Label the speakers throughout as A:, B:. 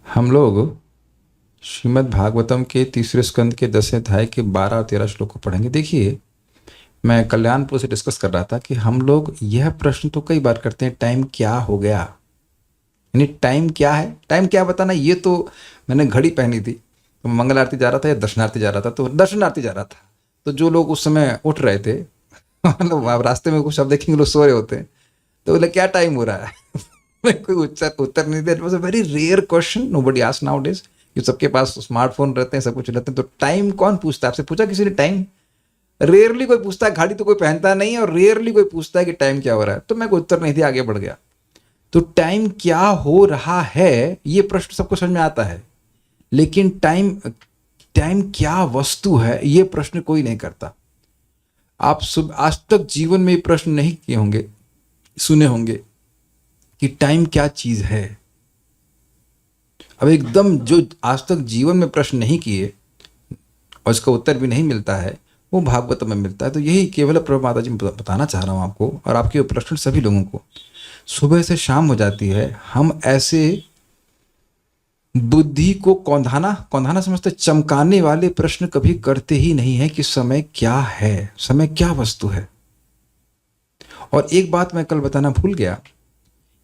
A: हम लोग श्रीमद् भागवतम के तीसरे स्कंद के 10वें अध्याय के 12 और 13 श्लोक को पढ़ेंगे। देखिए, मैं कल्याणपुर से डिस्कस कर रहा था कि हम लोग यह प्रश्न तो कई बार करते हैं, टाइम क्या हो गया, यानी टाइम क्या है, टाइम क्या बताना। ये तो मैंने घड़ी पहनी थी तो मंगल आरती जा रहा था या दर्शनार्थी जा रहा था, तो दर्शनार्थी जा रहा था, तो जो लोग उस समय उठ रहे थे मतलब आप रास्ते में कुछ आप देखेंगे लोग सो रहे होते हैं, तो बोले क्या टाइम हो रहा है मैं कोई उत्तर नहीं दे। It was a very rare question, nobody asked nowadays. ये सबके पास स्मार्टफोन रहते हैं, सब कुछ रहते हैं, तो टाइम कौन पूछता है? आपसे पूछा किसी ने टाइम? रेयरली कोई पूछता है, घड़ी तो कोई पहनता नहीं है, और रेयरली कोई पूछता है कि टाइम क्या हो रहा है। तो मैं कोई उत्तर नहीं दिया, आगे बढ़ गया। तो टाइम क्या हो रहा है ये प्रश्न सबको समझ में आता है, लेकिन टाइम टाइम क्या वस्तु है ये प्रश्न कोई नहीं करता। आप आज तक जीवन में ये प्रश्न नहीं किए होंगे, सुने होंगे कि टाइम क्या चीज है। अब एकदम जो आज तक जीवन में प्रश्न नहीं किए और इसका उत्तर भी नहीं मिलता है, वो भागवत में मिलता है। तो यही केवल प्रभु माता जी बताना चाह रहा हूँ आपको और आपके प्रश्न सभी लोगों को। सुबह से शाम हो जाती है, हम ऐसे बुद्धि को कौंधाना कौंधाना समझते, चमकाने वाले प्रश्न कभी करते ही नहीं है कि समय क्या है, समय क्या वस्तु है। और एक बात मैं कल बताना भूल गया,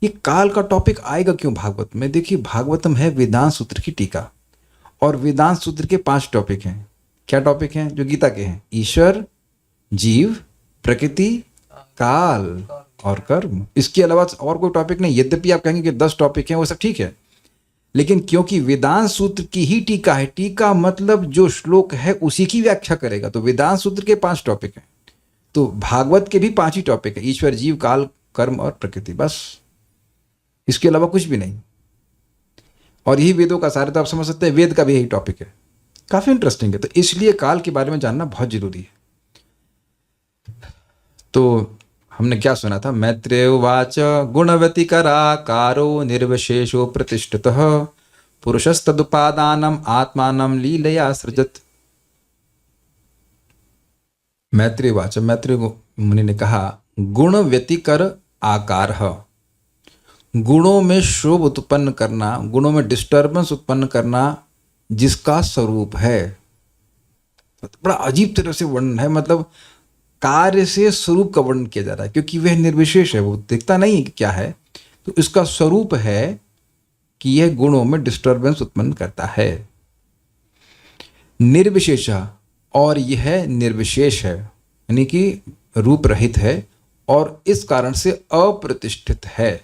A: ये काल का टॉपिक आएगा क्यों भागवत में। देखिए, भागवतम है वेदांत सूत्र की टीका, और वेदांत सूत्र के 5 टॉपिक हैं। क्या टॉपिक हैं? जो गीता के हैं, ईश्वर, जीव, प्रकृति, काल और कर्म। इसके अलावा और कोई टॉपिक नहीं। यद्यपि आप कहेंगे कि 10 टॉपिक हैं, वो सब ठीक है, लेकिन क्योंकि वेदांत सूत्र की ही टीका है, टीका मतलब जो श्लोक है उसी की व्याख्या करेगा, तो वेदांत सूत्र के 5 टॉपिक हैं। तो भागवत के भी 5 ही टॉपिक है, ईश्वर, जीव, काल, कर्म और प्रकृति, बस। इसके अलावा कुछ भी नहीं। और यही वेदों का सारे, तो आप समझ सकते हैं वेद का भी यही टॉपिक है। काफी इंटरेस्टिंग है, तो इसलिए काल के बारे में जानना बहुत जरूरी है। तो हमने क्या सुना था? मैत्रेय उवाच गुणवतिकराकारो निर्विशेषो प्रतिष्ठितः पुरुषस्तदुपादानम आत्मानं लीलया सृजत। मैत्रेय उवाच, मैत्रेय मुनि ने कहा, गुण व्यतिकर आकार, गुणों में शोभ उत्पन्न करना, गुणों में डिस्टर्बेंस उत्पन्न करना जिसका स्वरूप है। बड़ा अजीब तरह से वर्णन है, मतलब कार्य से स्वरूप का वर्णन किया जा रहा है, क्योंकि वह निर्विशेष है, वो दिखता नहीं है कि क्या है। तो इसका स्वरूप है कि यह गुणों में डिस्टर्बेंस उत्पन्न करता है। निर्विशेष, और यह निर्विशेष है, यानी कि रूप रहित है, और इस कारण से अप्रतिष्ठित है।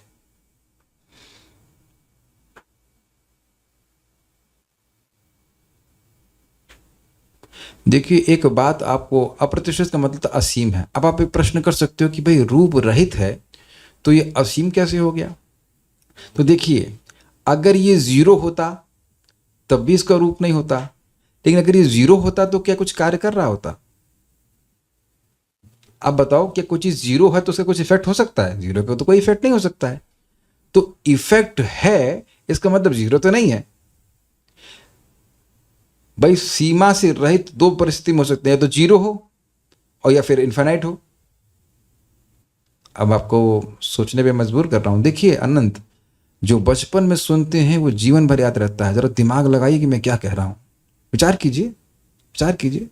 A: देखिए, एक बात आपको, अप्रतिष्ठित का मतलब तो असीम है। अब आप एक प्रश्न कर सकते हो कि भाई रूप रहित है तो ये असीम कैसे हो गया? तो देखिए, अगर ये 0 होता तब भी इसका रूप नहीं होता, लेकिन अगर ये 0 होता तो क्या कुछ कार्य कर रहा होता? अब बताओ, क्या कोई चीज 0 है तो उसका कुछ इफेक्ट हो सकता है? 0 का तो कोई इफेक्ट नहीं हो सकता है। तो इफेक्ट है, इसका मतलब 0 तो नहीं है। भाई, सीमा से रहित 2 परिस्थिति में हो सकते हैं, या तो 0 हो और या फिर इन्फिनाइट हो। अब आपको सोचने पे मजबूर कर रहा हूं। देखिए अनंत, जो बचपन में सुनते हैं वो जीवन भर याद रहता है। जरा दिमाग लगाइए कि मैं क्या कह रहा हूं। विचार कीजिए, विचार कीजिए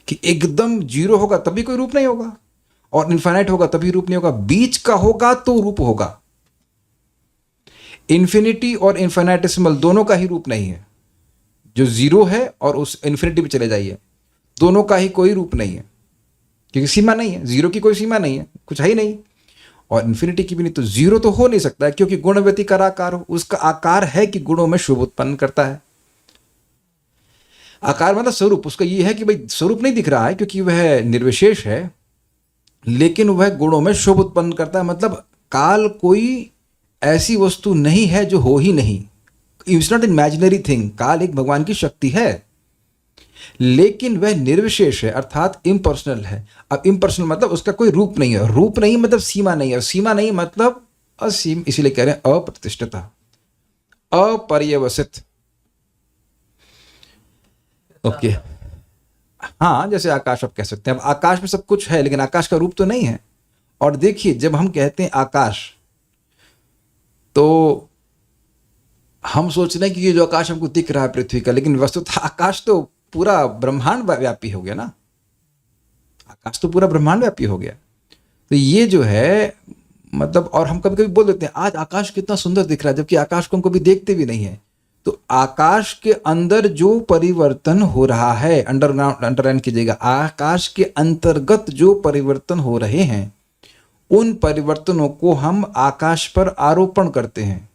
A: कि एकदम 0 होगा तभी कोई रूप नहीं होगा, और इन्फिनाइट होगा तभी रूप नहीं होगा। बीच का होगा तो रूप होगा। इन्फिनिटी और इन्फिनाइटेसिमल दोनों का ही रूप नहीं है। जो 0 है और उस इन्फिनिटी पे चले जाइए, दोनों का ही कोई रूप नहीं है, क्योंकि सीमा नहीं है। 0 की कोई सीमा नहीं है, कुछ है ही नहीं, और इन्फिनिटी की भी नहीं। तो 0 तो हो नहीं सकता है, क्योंकि गुण व्यतिकर आकार हो। उसका आकार है कि गुणों में शुभ उत्पन्न करता है। आकार मतलब स्वरूप। उसका यह है कि भाई स्वरूप नहीं दिख रहा है क्योंकि वह निर्विशेष है, लेकिन वह गुणों में शुभ उत्पन्न करता है। मतलब काल कोई ऐसी वस्तु नहीं है जो हो ही नहीं। It's not imaginary thing. काल एक भगवान की शक्ति है, लेकिन वह निर्विशेष है, अर्थात इम्पर्सनल है। अब इम्पर्सनल मतलब उसका कोई रूप नहीं है। रूप नहीं मतलब सीमा नहीं है, सीमा नहीं मतलब असीम। इसीलिए कह रहे हैं अप्रतिष्ठित, अपर्यवसित। ओके, हाँ, जैसे आकाश आप कह सकते हैं। अब आकाश में सब कुछ है, लेकिन आकाश का रूप तो नहीं है। और देखिए, जब हम कहते हैं आकाश, तो हम सोच रहे हैं कि ये जो आकाश हमको दिख रहा है पृथ्वी का, लेकिन वस्तुतः आकाश तो पूरा ब्रह्मांड व्यापी हो गया ना, आकाश तो पूरा ब्रह्मांड व्यापी हो गया। तो ये जो है मतलब, और हम कभी कभी बोल देते हैं आज आकाश कितना सुंदर दिख रहा है, जबकि आकाश को हम कभी देखते भी नहीं है। तो आकाश के अंदर जो परिवर्तन हो रहा है, अंडरग्राउंड अंडरलाइन कीजिएगा, आकाश के अंतर्गत जो परिवर्तन हो रहे हैं, उन परिवर्तनों को हम आकाश पर आरोपण करते हैं।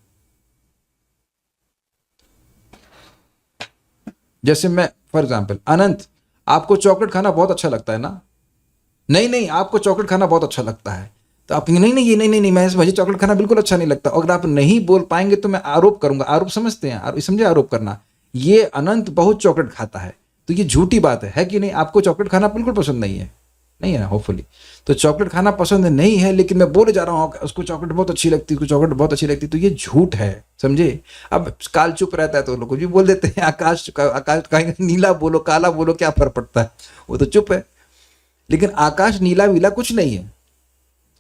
A: जैसे मैं फॉर एग्जाम्पल, अनंत आपको चॉकलेट खाना बहुत अच्छा लगता है ना? नहीं नहीं, आपको चॉकलेट खाना बहुत अच्छा लगता है। तो आप नहीं नहीं, ये नहीं नहीं नहीं, मुझे चॉकलेट खाना बिल्कुल अच्छा नहीं लगता। अगर आप नहीं बोल पाएंगे तो मैं आरोप करूंगा। आरोप समझते हैं, समझे आरोप करना? ये अनंत बहुत चॉकलेट खाता है, तो ये झूठी बात है कि नहीं? आपको चॉकलेट खाना बिल्कुल पसंद नहीं है, नहीं है ना होपफुली। तो चॉकलेट खाना पसंद नहीं है, लेकिन मैं बोले जा रहा हूँ उसको चॉकलेट बहुत अच्छी लगती है, उसको चॉकलेट बहुत अच्छी लगती है, तो ये झूठ है, समझे? अब काल चुप रहता है तो लोग भी बोल देते हैं आकाश कहेंगे नीला बोलो काला बोलो, क्या फर्क पड़ता है, वो तो चुप है। लेकिन आकाश नीला वीला कुछ नहीं है।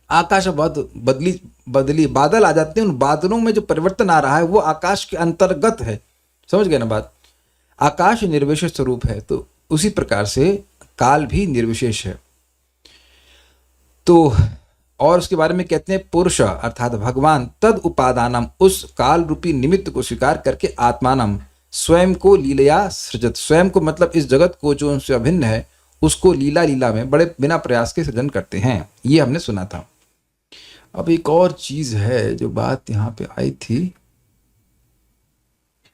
A: आकाश बहुत बदली बादल आ जाते हैं, उन बादलों में जो परिवर्तन आ रहा है वो आकाश के अंतर्गत है। समझ गए ना बात? आकाश निर्विशेष स्वरूप है, तो उसी प्रकार से काल भी निर्विशेष है। तो और उसके बारे में कहते हैं पुरुष अर्थात भगवान तद उपादानम, उस काल रूपी निमित्त को स्वीकार करके आत्मानम स्वयं को लीलया सृजत, स्वयं को मतलब इस जगत को जो उनसे अभिन्न है उसको लीला लीला में बड़े बिना प्रयास के सृजन करते हैं। ये हमने सुना था। अब एक और चीज है जो बात यहाँ पे आई थी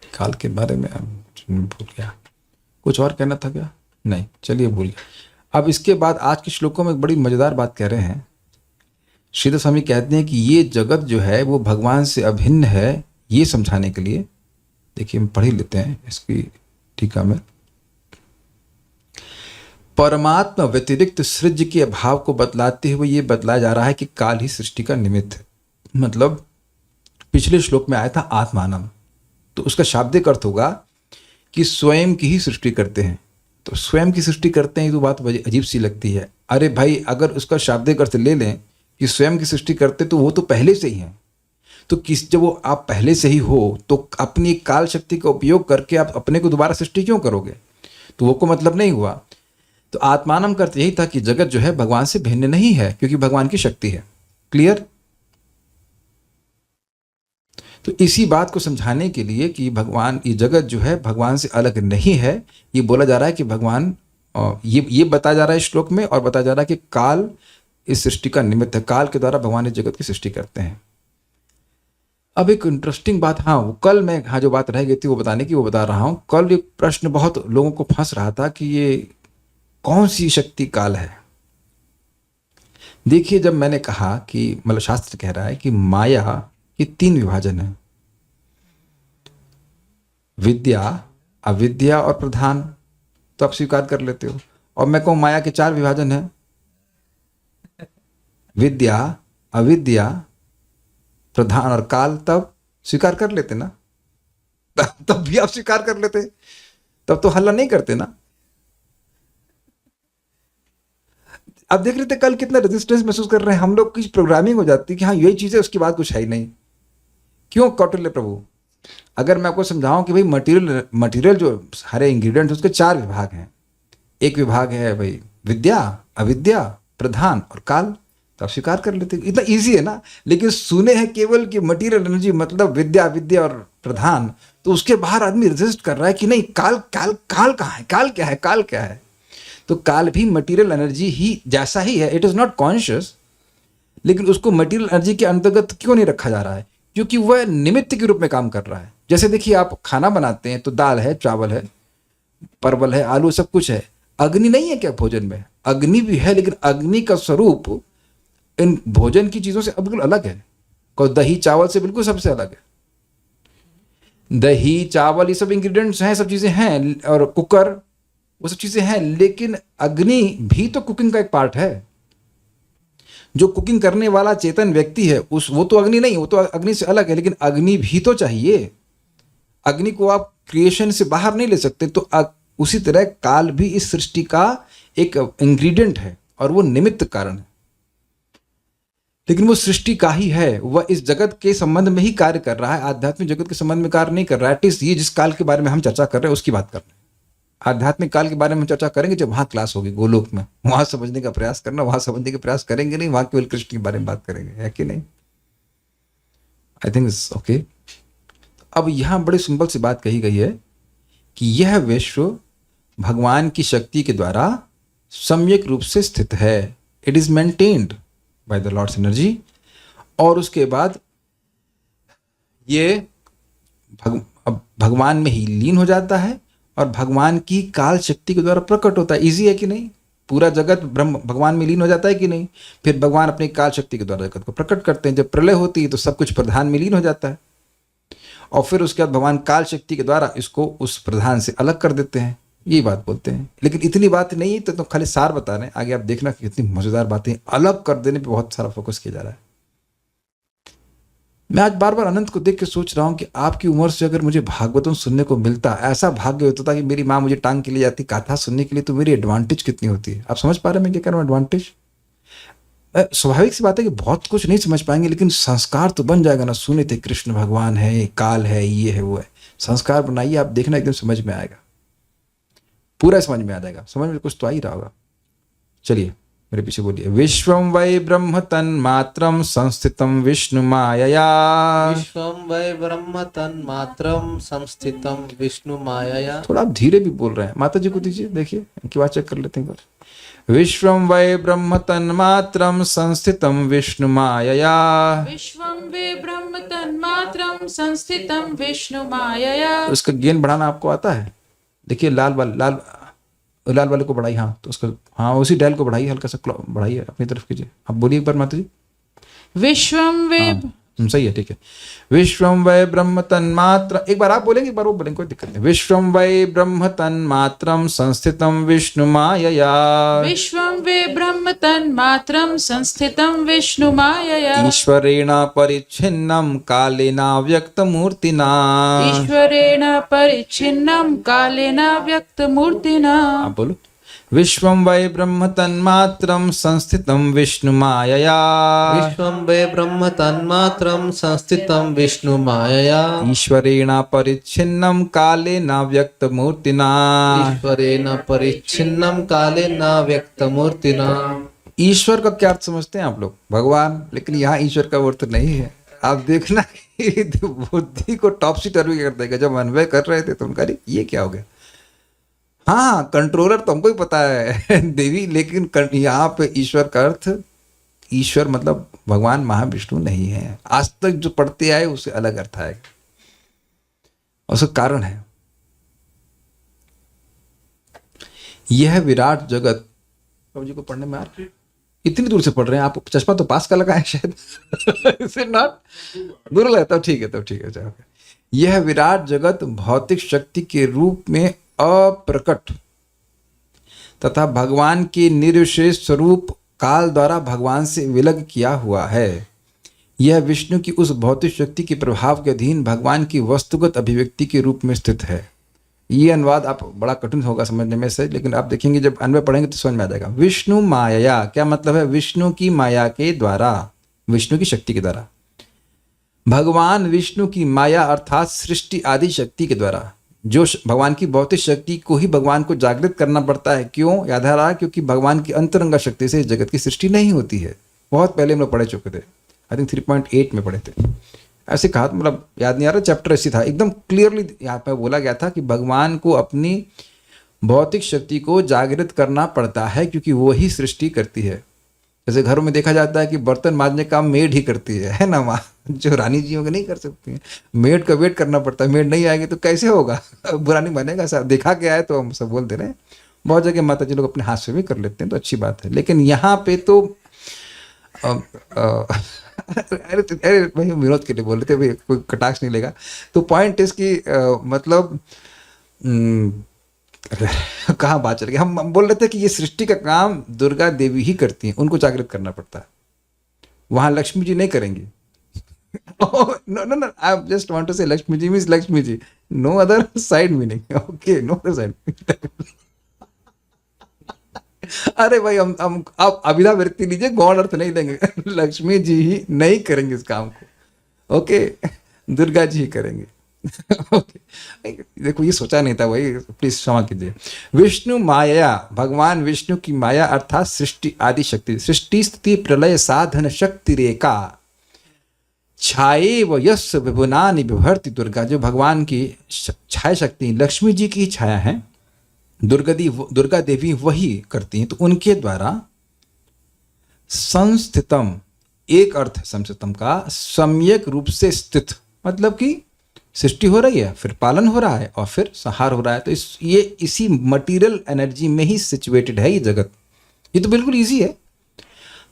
A: काल के बारे में, भूल गया। कुछ और कहना था क्या? नहीं, चलिए भूल गया। अब इसके बाद आज के श्लोकों में एक बड़ी मजेदार बात कह रहे हैं। श्रीधर स्वामी कहते हैं कि ये जगत जो है वो भगवान से अभिन्न है, ये समझाने के लिए देखिए हम पढ़ ही लेते हैं इसकी टीका में। परमात्मा व्यतिरिक्त सृज्य के अभाव को बतलाते हुए ये बतलाया जा रहा है कि काल ही सृष्टि का निमित्त है। मतलब पिछले श्लोक में आया था आत्मानम, तो उसका शाब्दिक अर्थ होगा कि स्वयं की ही सृष्टि करते हैं। तो स्वयं की सृष्टि करते हैं तो बात अजीब सी लगती है। अरे भाई, अगर उसका शाब्दिक अर्थ ले लें कि स्वयं की सृष्टि करते, तो वो तो पहले से ही हैं। तो जब वो आप पहले से ही हो तो अपनी काल शक्ति का उपयोग करके आप अपने को दोबारा सृष्टि क्यों करोगे? तो वो को मतलब नहीं हुआ। तो आत्मानम का अर्थ यही था कि जगत जो है भगवान से भिन्न नहीं है, क्योंकि भगवान की शक्ति है। क्लियर? तो इसी बात को समझाने के लिए कि भगवान, ये जगत जो है भगवान से अलग नहीं है, ये बोला जा रहा है कि भगवान, ये बताया जा रहा है श्लोक में, और बताया जा रहा है कि काल इस सृष्टि का निमित्त है। काल के द्वारा भगवान इस जगत की सृष्टि करते हैं। अब एक इंटरेस्टिंग बात, वो कल मैं जो बात रह गई थी वो बताने की, वो बता रहा हूँ। कल एक प्रश्न बहुत लोगों को फंस रहा था कि ये कौन सी शक्ति काल है। देखिए, जब मैंने कहा कि मतलब शास्त्र कह रहा है कि माया के 3 विभाजन है, विद्या, अविद्या और प्रधान, तो आप स्वीकार कर लेते हो। और मैं कहूं माया के 4 विभाजन है, विद्या, अविद्या, प्रधान और काल, तब स्वीकार कर लेते ना? तब भी आप स्वीकार कर लेते, तब तो हल्ला नहीं करते ना। अब देख लेते कल कितना रेजिस्टेंस महसूस कर रहे हैं हम लोग की प्रोग्रामिंग हो जाती है कि हाँ यही चीज है, उसके बाद कुछ है ही नहीं। क्यों कौटिल्य प्रभु? अगर मैं आपको समझाऊं कि भाई मटेरियल जो सारे इंग्रेडिएंट्स उसके 4 विभाग हैं। एक विभाग है भाई विद्या, अविद्या, प्रधान और काल, तो आप स्वीकार कर लेते। इतना इजी है ना। लेकिन सुने हैं केवल कि मटेरियल एनर्जी मतलब विद्या, अविद्या और प्रधान, तो उसके बाहर आदमी रेजिस्ट कर रहा है कि नहीं, काल काल काल कहाँ है, काल क्या है, काल क्या है। तो काल भी मटेरियल एनर्जी ही जैसा ही है, इट इज नॉट कॉन्शियस, लेकिन उसको मटेरियल एनर्जी के अंतर्गत क्यों नहीं रखा जा रहा है? क्योंकि वह निमित्त के रूप में काम कर रहा है। जैसे देखिए, आप खाना बनाते हैं तो दाल है, चावल है, परवल है, आलू, सब कुछ है। अग्नि नहीं है क्या भोजन में? अग्नि भी है, लेकिन अग्नि का स्वरूप इन भोजन की चीजों से बिल्कुल अलग है। दही चावल से बिल्कुल सबसे अलग है। दही चावल ये सब इंग्रेडिएंट्स हैं, सब चीजें हैं, और कुकर वो सब चीजें हैं, लेकिन अग्नि भी तो कुकिंग का एक पार्ट है। जो कुकिंग करने वाला चेतन व्यक्ति है वो तो अग्नि नहीं, वो तो अग्नि से अलग है, लेकिन अग्नि भी तो चाहिए। अग्नि को आप क्रिएशन से बाहर नहीं ले सकते। तो उसी तरह काल भी इस सृष्टि का एक इंग्रेडिएंट है और वो निमित्त कारण है। लेकिन वो सृष्टि का ही है, वह इस जगत के संबंध में ही कार्य कर रहा है, आध्यात्मिक जगत के संबंध में कार्य नहीं कर रहा है। एटलीस्ट ये जिस काल के बारे में हम चर्चा कर रहे हैं उसकी बात कर रहे हैं। आध्यात्मिक काल के बारे में हम चर्चा करेंगे जब वहां क्लास होगी गोलोक में, वहां समझने का प्रयास करना, वहां समझने का प्रयास करेंगे नहीं, वहां केवल कृष्ण के बारे में बात करेंगे, है कि नहीं? I think okay. अब यहां बड़ी सिंपल सी बात कही गई है कि यह विश्व भगवान की शक्ति के द्वारा सम्यक रूप से स्थित है। It is maintained by the lord's energy. और उसके बाद ये भगवान में ही लीन हो जाता है और भगवान की काल शक्ति के द्वारा प्रकट होता है। इजी है कि नहीं? पूरा जगत ब्रह्म भगवान में लीन हो जाता है कि नहीं? फिर भगवान अपनी काल शक्ति के द्वारा जगत को प्रकट करते हैं। जब प्रलय होती है तो सब कुछ प्रधान में लीन हो जाता है और फिर उसके बाद भगवान काल शक्ति के द्वारा इसको उस प्रधान से अलग कर देते हैं। यही बात बोलते हैं। लेकिन इतनी बात नहीं है, तो खाली सार बता रहे हैं। आगे आप देखना कि कितनी मजेदार बातें, अलग कर देने पे बहुत सारा फोकस किया जा रहा है। मैं आज बार बार अनंत को देख के सोच रहा हूँ कि आपकी उम्र से अगर मुझे भागवतम सुनने को मिलता, ऐसा भाग्य होता था कि मेरी माँ मुझे टांग के ले जाती कथा सुनने के लिए, तो मेरी एडवांटेज कितनी होती है। आप समझ पा रहे हैं मैं क्या कह रहा हूँ? एडवांटेज स्वाभाविक सी बात है कि बहुत कुछ नहीं समझ पाएंगे, लेकिन संस्कार तो बन जाएगा ना। सुने थे कृष्ण भगवान है, काल है, ये है, वो है। संस्कार बनाइए, आप देखना एकदम समझ में आएगा, पूरा समझ में आ जाएगा। समझ में कुछ तो आ ही रहा होगा। चलिए मेरे पीछे बोलिए। विश्वम वै ब्रह्म तन्मात्रम संस्थितम विष्णु मायया।
B: विश्वम वै ब्रह्म तन्मात्रम संस्थितम विष्णु मायया।
A: थोड़ा आप धीरे भी बोल रहे हैं। माता जी को दीजिए, देखिए इनकी बात चेक कर लेते हैं। विश्वम वै ब्रह्म तन्मात्रम संस्थितम विष्णु मायया।
C: विश्वं वे ब्रह्म तन्मात्रं संस्थितं विष्णु मायया।
A: उसका गेन बढ़ाना आपको आता है? देखिए लाल वाले को बढ़ाई, हाँ तो उसका, हाँ उसी डायल को बढ़ाइए, हल्का सा बढ़ाइए, अपनी तरफ कीजिए। आप बोलिए एक बार माता जी।
C: विश्वं वे
A: सही है, ठीक है। विश्वम वै ब्रह्म तन्मात्र, एक बार आप बोलेंगे, एक बार वो बोलेंगे, कोई दिक्कत नहीं। विश्वम वै ब्रह्म तन्मात्रम संस्थितम विष्णु मायया।
C: विश्वं वे ब्रह्म तन्मात्रं संस्थितं विष्णु मायया।
A: ईश्वरेण परिच्छिन्नं कालेन व्यक्तमूर्तिना।
C: ईश्वरेण परिच्छिन्नं कालेन व्यक्तमूर्तिना।
A: आप बोलो। विश्वं वै ब्रह्म तन्मात्रं संस्थितं विष्णु मायया।
B: विश्वं वै ब्रह्म तन्मात्रं संस्थितं विष्णु मायया।
A: ईश्वरेण परिच्छिन्नं कालेन व्यक्तमूर्तिना।
B: ईश्वरेण परिच्छिन्नं कालेन व्यक्तमूर्तिना।
A: ईश्वर का क्या अर्थ समझते हैं आप लोग? भगवान। लेकिन यहाँ ईश्वर का अर्थ नहीं है। आप देखना बुद्धि को टॉपसी टर्वी कर देगा। जब अन्वय कर रहे थे तो उनका ये क्या हो गया? हाँ कंट्रोलर तो हमको ही पता है देवी, लेकिन यहाँ पे ईश्वर का अर्थ, ईश्वर मतलब भगवान महाविष्णु नहीं है। आज तक जो पढ़ते आए उससे अलग अर्थ आएगा, उसका कारण है यह विराट जगत। प्रभु जी को पढ़ने में आ रहा है, इतनी दूर से पढ़ रहे हैं आप। चश्मा तो पास का लगा है शायद इसे नॉट दूर लगता है। ठीक है, तो ठीक है। यह विराट जगत भौतिक शक्ति के रूप में अप्रकट तथा भगवान के निर्विशेष स्वरूप काल द्वारा भगवान से विलग किया हुआ है। यह विष्णु की उस भौतिक शक्ति के प्रभाव के अधीन भगवान की वस्तुगत अभिव्यक्ति के रूप में स्थित है। ये अनुवाद आप बड़ा कठिन होगा समझने में से, लेकिन आप देखेंगे जब अन्वय पढ़ेंगे तो समझ में आ जाएगा। विष्णु माया क्या मतलब है? विष्णु की माया के द्वारा, विष्णु की शक्ति के द्वारा। भगवान विष्णु की माया अर्थात सृष्टि आदि शक्ति के द्वारा, जो भगवान की भौतिक शक्ति को ही भगवान को जागृत करना पड़ता है। क्यों? याद आ रहा? क्योंकि भगवान की अंतरंगा शक्ति से इस जगत की सृष्टि नहीं होती है। बहुत पहले हम लोग पढ़े चुके थे, आई थिंक 3.8 में पढ़े थे। ऐसे कहा, मतलब याद नहीं आ रहा, चैप्टर ऐसी था, एकदम क्लियरली यहाँ पर बोला गया था कि भगवान को अपनी भौतिक शक्ति को जागृत करना पड़ता है क्योंकि वो ही सृष्टि करती है। जैसे घरों में देखा जाता है कि बर्तन मांजने का मेड ही करती है ना माँ, जो रानी जी होंगे नहीं कर सकती हैं। मेड का वेट करना पड़ता है, मेड नहीं आएगी तो कैसे होगा, बुरा नहीं बनेगा। सब देखा गया है तो हम सब बोल दे रहे हैं। बहुत जगह माता जी लोग अपने हाथ से भी कर लेते हैं तो अच्छी बात है, लेकिन यहाँ पे तो अरे भाई विनोद के लिए बोल रहे थे, भाई कोई कटाक्ष नहीं लेगा। तो पॉइंट इसकी मतलब कहाँ बात चल गई? हम बोल रहे थे कि ये सृष्टि का काम दुर्गा देवी ही करती हैं, उनको जागृत करना पड़ता है। वहां लक्ष्मी जी नहीं करेंगी। no, I just want to say Lakshmi ji means Lakshmi ji, no other side meaning. Okay, no other side. अरे भाई हम आप अभिधा वृत्ति लीजिए, गौण अर्थ नहीं देंगे। लक्ष्मी जी ही नहीं करेंगे इस काम को, ओके, दुर्गा जी ही करेंगे। ओके, देखो ये सोचा नहीं था भाई, प्लीज क्षमा कीजिए। विष्णु माया, भगवान विष्णु की माया अर्थात सृष्टि आदि शक्ति, सृष्टि स्थिति प्रलय साधन शक्ति रेखा छाये व यश विभुनानि बिभर्ति दुर्गा, जो भगवान की छाया शक्ति लक्ष्मी जी की छाया है, दुर्गा देवी वही करती हैं। तो उनके द्वारा संस्थितम, एक अर्थ है संस्थितम का सम्यक रूप से स्थित, मतलब कि सृष्टि हो रही है, फिर पालन हो रहा है और फिर संहार हो रहा है। तो ये इसी मटेरियल एनर्जी में ही सिचुएटेड है ये जगत। ये तो बिल्कुल इजी है।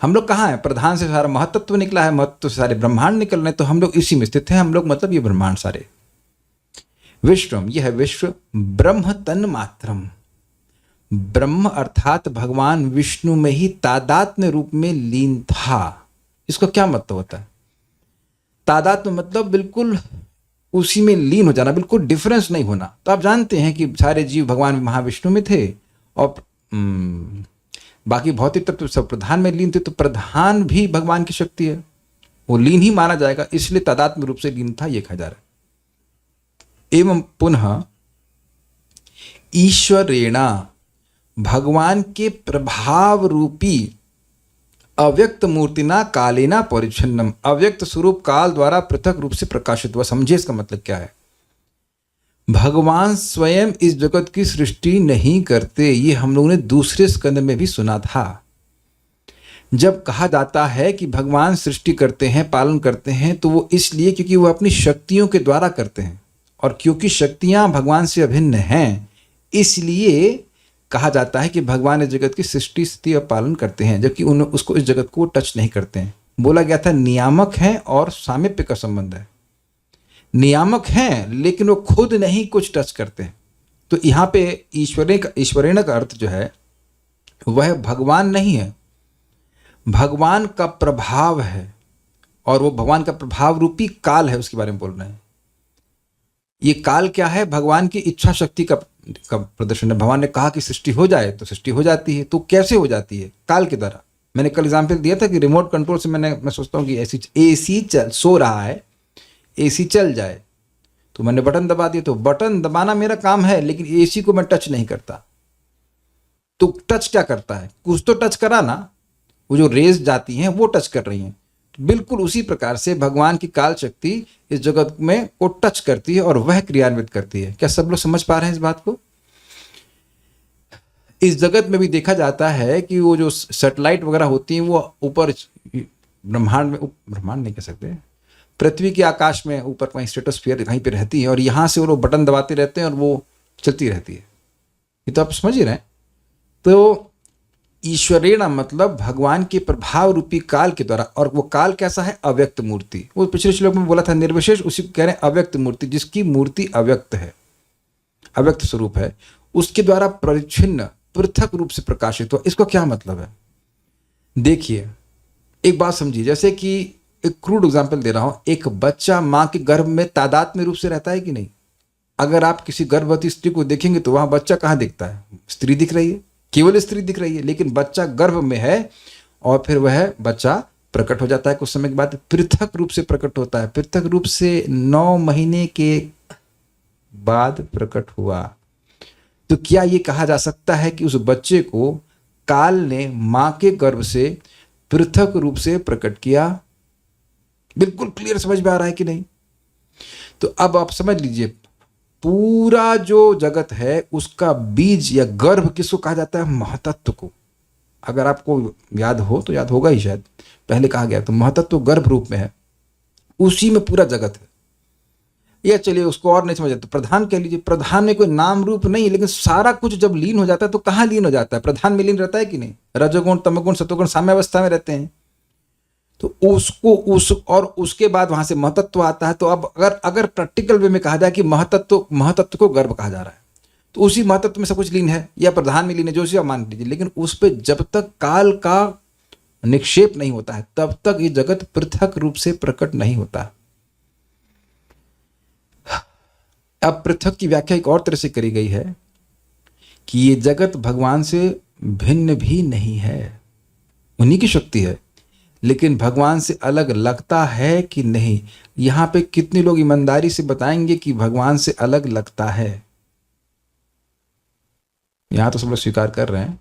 A: हम लोग कहाँ हैं? प्रधान से सारा महतत्व निकला है, महत्व से सारे ब्रह्मांड निकल रहे हैं, तो हम लोग इसी में स्थित हैं। हम लोग मतलब ये ब्रह्मांड सारे। विश्वम, यह है विश्व, ब्रह्म तन मात्रम, ब्रह्म अर्थात भगवान विष्णु में ही तादात्म्य रूप में लीन था। इसको क्या मतलब होता है? तादात्म्य मतलब बिल्कुल उसी में लीन हो जाना, बिल्कुल डिफरेंस नहीं होना। तो आप जानते हैं कि सारे जीव भगवान महाविष्णु में थे और बाकी भौतिक तत्व सब प्रधान में लीन थे, तो प्रधान भी भगवान की शक्ति है, वो लीन ही माना जाएगा, इसलिए तादात्म्य रूप से लीन था, ये कहा जा रहा है। एवं पुनः ईश्वरेणा, भगवान के प्रभाव रूपी अव्यक्त मूर्तिना कालेना परिच्छिन्नम, अव्यक्त स्वरूप काल द्वारा पृथक रूप से प्रकाशित हुआ। समझे इसका मतलब क्या है? भगवान स्वयं इस जगत की सृष्टि नहीं करते, ये हम लोगों ने दूसरे स्कंद में भी सुना था। जब कहा जाता है कि भगवान सृष्टि करते हैं, पालन करते हैं, तो वो इसलिए क्योंकि वो अपनी शक्तियों के द्वारा करते हैं, और क्योंकि शक्तियां भगवान से अभिन्न हैं, इसलिए कहा जाता है कि भगवान इस जगत की सृष्टि स्थिति और पालन करते हैं, जबकि उसको इस जगत को टच नहीं करते हैं। बोला गया था नियामक हैं और सामीप्य का संबंध है। नियामक हैं लेकिन वो खुद नहीं कुछ टच करते हैं। तो यहाँ पे ईश्वरेण का अर्थ जो है वह भगवान नहीं है, भगवान का प्रभाव है, और वो भगवान का प्रभाव रूपी काल है, उसके बारे में बोल रहे हैं। ये काल क्या है? भगवान की इच्छा शक्ति का प्रदर्शन है। भगवान ने कहा कि सृष्टि हो जाए तो सृष्टि हो जाती है। तो कैसे हो जाती है? काल के द्वारा। मैंने कल एग्जाम्पल दिया था कि रिमोट कंट्रोल से मैं सोचता हूँ कि एसी सो रहा है, एसी चल जाए, तो मैंने बटन दबा दिया, तो बटन दबाना मेरा काम है, लेकिन एसी को मैं टच नहीं करता। तो टच क्या करता है? कुछ तो टच करा ना, वो जो रेज जाती हैं वो टच कर रही हैं। बिल्कुल उसी प्रकार से भगवान की काल शक्ति इस जगत में को टच करती है और वह क्रियान्वित करती है। क्या सब लोग समझ पा रहे हैं इस बात को? इस जगत में भी देखा जाता है कि वो जो सैटेलाइट वगैरह होती हैं वो ऊपर ब्रह्मांड नहीं कह सकते, पृथ्वी के आकाश में ऊपर कहीं स्ट्रेटोस्फीयर कहीं पे रहती है, और यहाँ से वो लोग बटन दबाते रहते हैं और वो चलती रहती है। ये तो आप समझ ही रहे हैं। तो ईश्वरेण मतलब भगवान के प्रभाव रूपी काल के द्वारा, और वो काल कैसा है? अव्यक्त मूर्ति। वो पिछले श्लोक में बोला था निर्विशेष, उसी को कह रहे हैं अव्यक्त मूर्ति, जिसकी मूर्ति अव्यक्त है, अव्यक्त स्वरूप है, उसके द्वारा परिच्छिन्न पृथक रूप से प्रकाशित हुआ। इसको क्या मतलब है? देखिए एक बात समझिए, जैसे कि एक क्रूड एग्जाम्पल दे रहा हूं, एक बच्चा माँ के गर्भ में तादात्म्य रूप से रहता है कि नहीं? अगर आप किसी गर्भवती स्त्री को देखेंगे तो वहां बच्चा कहाँ दिखता है? स्त्री दिख रही है, केवल स्त्री दिख रही है, लेकिन बच्चा गर्भ में है और फिर वह बच्चा प्रकट हो जाता है। कुछ समय के बाद पृथक रूप से प्रकट होता है। पृथक रूप से 9 महीने के बाद प्रकट हुआ। तो क्या ये कहा जा सकता है कि उस बच्चे को काल ने मां के गर्भ से पृथक रूप से प्रकट किया? बिल्कुल क्लियर समझ में आ रहा है कि नहीं? तो अब आप समझ लीजिए, पूरा जो जगत है उसका बीज या गर्भ किसको कहा जाता है? महतत्व को। अगर आपको याद हो तो याद होगा ही शायद, पहले कहा गया, तो महतत्व गर्भ रूप में है, उसी में पूरा जगत है। या चलिए उसको और नहीं समझ, तो प्रधान कह लीजिए। प्रधान में कोई नाम रूप नहीं है, लेकिन सारा कुछ जब लीन हो जाता है तो कहाँ लीन हो जाता है? प्रधान में लीन रहता है कि नहीं? रजोगुण तमोगुण सतोगुण साम्यावस्था में रहते हैं। तो उसके बाद वहां से महतत्व आता है। तो अब अगर प्रैक्टिकल वे में कहा जाए कि महतत्व को गर्भ कहा जा रहा है, तो उसी महतत्व में सब कुछ लीन है, या प्रधान में लीन है, जो सी आप मान लीजिए, लेकिन उस पर जब तक काल का निक्षेप नहीं होता है तब तक ये जगत पृथक रूप से प्रकट नहीं होता। अब पृथक की व्याख्या एक और तरह से करी गई है कि ये जगत भगवान से भिन्न भी नहीं है, उन्हीं की शक्ति है, लेकिन भगवान से अलग लगता है कि नहीं? यहाँ पे कितने लोग ईमानदारी से बताएंगे कि भगवान से अलग लगता है? यहाँ तो सब लोग स्वीकार कर रहे हैं।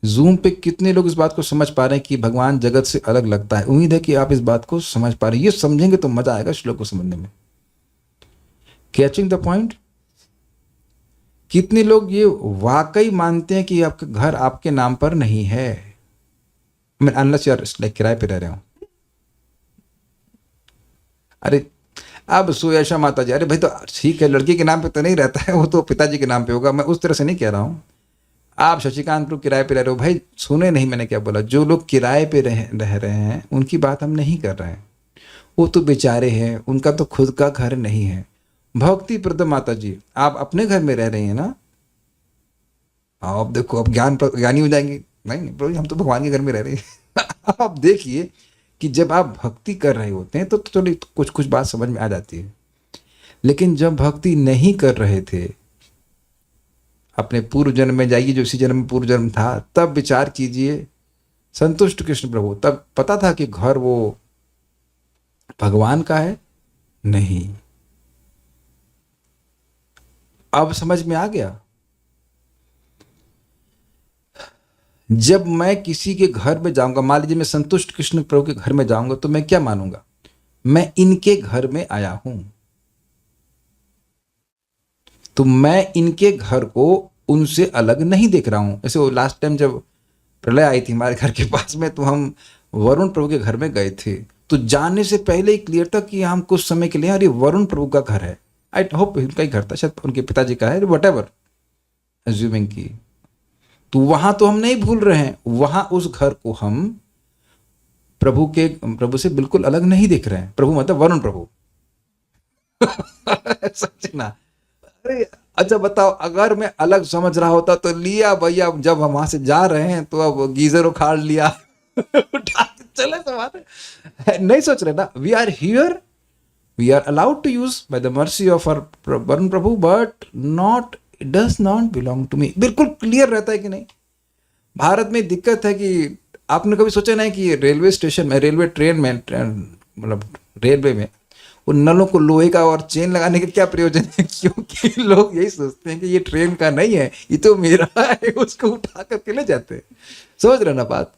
A: जूम पे कितने लोग इस बात को समझ पा रहे हैं कि भगवान जगत से अलग लगता है? उम्मीद है कि आप इस बात को समझ पा रहे हैं। ये समझेंगे तो मजा आएगा श्लोक को समझने में। Catching the point? कितने लोग ये वाकई मानते हैं कि आपका घर आपके नाम पर नहीं है? मैं अनलेस यार किराए पे रह रहे हो। अरे अब सुयशा माता जी, अरे भाई तो ठीक है, लड़की के नाम पे तो नहीं रहता है, वो तो पिताजी के नाम पे होगा। मैं उस तरह से नहीं कह रहा हूँ। आप शशिकांत लोग किराए पे रह रहे हो, भाई सुने नहीं मैंने क्या बोला? जो लोग किराए पे रह रहे हैं उनकी बात हम नहीं कर रहे हैं। वो तो बेचारे हैं, उनका तो खुद का घर नहीं है। भक्ति प्रद माता जी, आप अपने घर में रह रही हैं ना? आप देखो, अब ज्ञानी हो जाएंगे। नहीं प्रभु, हम तो भगवान के घर में रह रहे हैं। आप देखिए कि जब आप भक्ति कर रहे होते हैं तो थोड़ी कुछ बात समझ में आ जाती है, लेकिन जब भक्ति नहीं कर रहे थे, अपने पूर्व जन्म में जाइए, जो इसी जन्म में पूर्व जन्म था, तब विचार कीजिए। संतुष्ट कृष्ण प्रभु, तब पता था कि घर वो भगवान का है? नहीं। अब समझ में आ गया। जब मैं किसी के घर में जाऊंगा, मान लीजिए मैं संतुष्ट कृष्ण प्रभु के घर में जाऊंगा, तो मैं क्या मानूंगा? मैं इनके घर में आया हूं, तो मैं इनके घर को उनसे अलग नहीं देख रहा हूं। ऐसे वो लास्ट टाइम जब प्रलय आई थी हमारे घर के पास में, तो हम वरुण प्रभु के घर में गए थे, तो जाने से पहले ही क्लियर था कि हम कुछ समय के लिए, अरे वरुण प्रभु का घर है, आई होप उनका ही घर था, शायद उनके पिताजी का है, वट एवर एज्यूमिंग की। तो वहां तो हम नहीं भूल रहे हैं, वहां उस घर को हम प्रभु से बिल्कुल अलग नहीं देख रहे हैं। प्रभु मतलब वरुण प्रभु। सच ना? अरे अच्छा बताओ, अगर मैं अलग समझ रहा होता तो लिया भैया, जब हम वहां से जा रहे हैं तो अब गीजर उखाड़ लिया, उठा के चले सवाल नहीं सोच रहे ना। We are here, we are allowed to use by the mercy of our Varun Prabhu, but not, it does not belong to me. बिल्कुल क्लियर रहता है कि नहीं? भारत में दिक्कत है कि आपने कभी सोचा नहीं कि रेलवे स्टेशन में, रेलवे ट्रेन में, मतलब रेलवे में उन नलों को लोहे का और चेन लगाने के क्या प्रयोजन है? क्योंकि लोग यही सोचते हैं कि ये ट्रेन का नहीं है, ये तो मेरा है, उसको उठा करके ले जाते हैं। समझ रहे ना बात?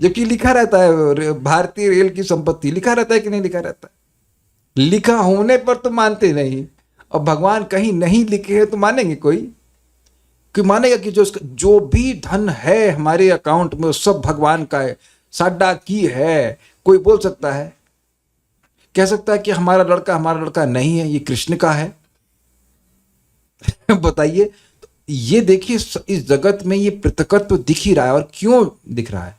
A: जबकि लिखा रहता है भारतीय रेल की संपत्ति, लिखा रहता है कि नहीं लिखा रहता है? लिखा होने पर तो मानते नहीं, और भगवान कहीं नहीं लिखे हैं तो मानेंगे कोई? कि मानेगा कि जो भी धन है हमारे अकाउंट में वो सब भगवान का है, साडा की है? कोई बोल सकता है, कह सकता है कि हमारा लड़का नहीं है, ये कृष्ण का है? बताइए। तो ये देखिए, इस जगत में ये पृथकत्व दिख ही रहा है। और क्यों दिख रहा है?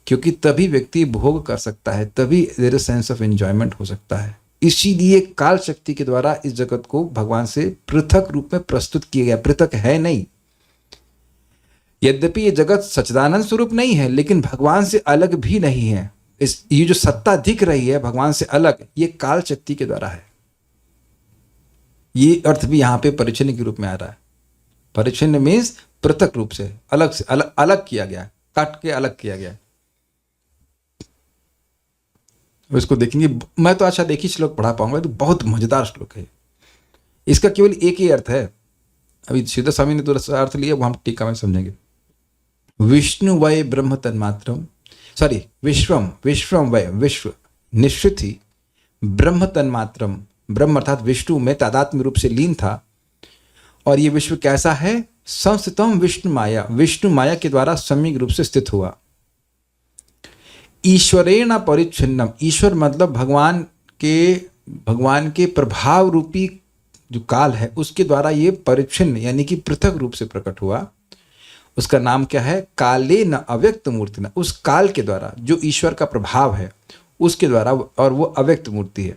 A: क्योंकि तभी व्यक्ति भोग कर सकता है, तभी there is sense of enjoyment हो सकता है। इसीलिए काल शक्ति के द्वारा इस जगत को भगवान से पृथक रूप में प्रस्तुत किया गया। पृथक है नहीं, यद्यपि ये जगत सच्चिदानंद स्वरूप नहीं है, लेकिन भगवान से अलग भी नहीं है। ये जो सत्ता दिख रही है भगवान से अलग, ये काल शक्ति के द्वारा है। ये अर्थ भी यहां पे परिच्छिन्न के रूप में आ रहा है। परिच्छिन्न मीन्स पृथक रूप से, अलग किया गया, काट के अलग किया गया। इसको देखेंगे, मैं तो अच्छा देखिए श्लोक पढ़ा पाऊंगा, तो बहुत मजेदार श्लोक है। इसका केवल एक ही अर्थ है। अभी सीधा स्वामी ने तो अर्थ लिया, वो हम टीका में समझेंगे। विष्णु वै ब्रह्म तन्मात्रम, सॉरी विश्वम वै, विश्व निश्चित ही, ब्रह्म तन्मात्रम, ब्रह्म अर्थात विष्णु में तादात्म्य रूप से लीन था। और ये विश्व कैसा है? संस्थितम विष्णु माया, विष्णु माया के द्वारा सम्यक रूप से स्थित हुआ। ईश्वरेण परिच्छिन्नम, ईश्वर मतलब भगवान के प्रभाव रूपी जो काल है उसके द्वारा ये परिच्छिन्न यानी कि पृथक रूप से प्रकट हुआ। उसका नाम क्या है? काले न अव्यक्त मूर्ति न, उस काल के द्वारा जो ईश्वर का प्रभाव है उसके द्वारा, और वो अव्यक्त मूर्ति है।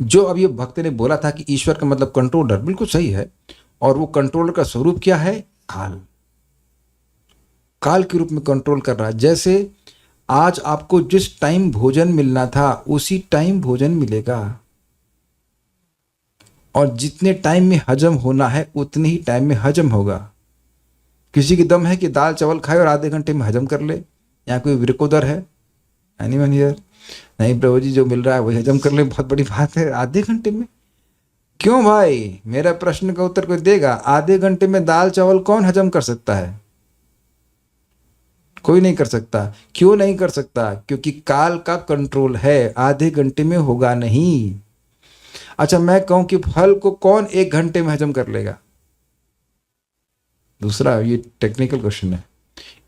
A: जो अब ये भक्त ने बोला था कि ईश्वर का मतलब कंट्रोलर, बिल्कुल सही है। और वो कंट्रोलर का स्वरूप क्या है? काल, काल के रूप में कंट्रोल कर रहा है। जैसे आज आपको जिस टाइम भोजन मिलना था उसी टाइम भोजन मिलेगा, और जितने टाइम में हजम होना है उतने ही टाइम में हजम होगा। किसी की दम है कि दाल चावल खाए और आधे घंटे में हजम कर ले? यहाँ कोई विरकोदर है? Anyone here? नहीं प्रभु जी, जो मिल रहा है वही हजम कर ले, बहुत बड़ी बात है। आधे घंटे में? क्यों भाई? मेरा प्रश्न का उत्तर कोई देगा? आधे घंटे में दाल चावल कौन हजम कर सकता है? कोई नहीं कर सकता। क्यों नहीं कर सकता? क्योंकि काल का कंट्रोल है, आधे घंटे में होगा नहीं। अच्छा, मैं कहूं कि फल को कौन 1 घंटे में हजम कर लेगा? दूसरा, ये टेक्निकल क्वेश्चन है।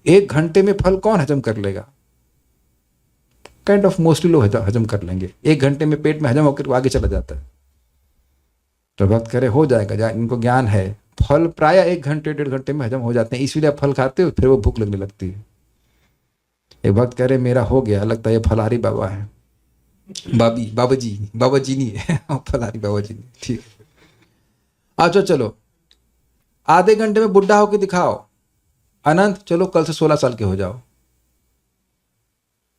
A: 1 घंटे में फल कौन हजम कर लेगा? काइंड ऑफ मोस्टली लोग हजम कर लेंगे। 1 घंटे में पेट में हजम होकर आगे चला जाता है। तो भक्त करे हो जाएगा, इनको ज्ञान है। फल प्राय 1 घंटे 1.5 घंटे में हजम हो जाते हैं, इसलिए आप फल खाते हो, फिर वो भूख लगने लगती है। एक भक्त कह रहे मेरा हो गया, लगता है ये फलारी बाबा है। बाबा जी नहीं है फलारी बाबा जी नहीं। ठीक है, अच्छा चलो, आधे घंटे में बुढ़ा होके दिखाओ। अनंत, चलो कल से 16 साल के हो जाओ।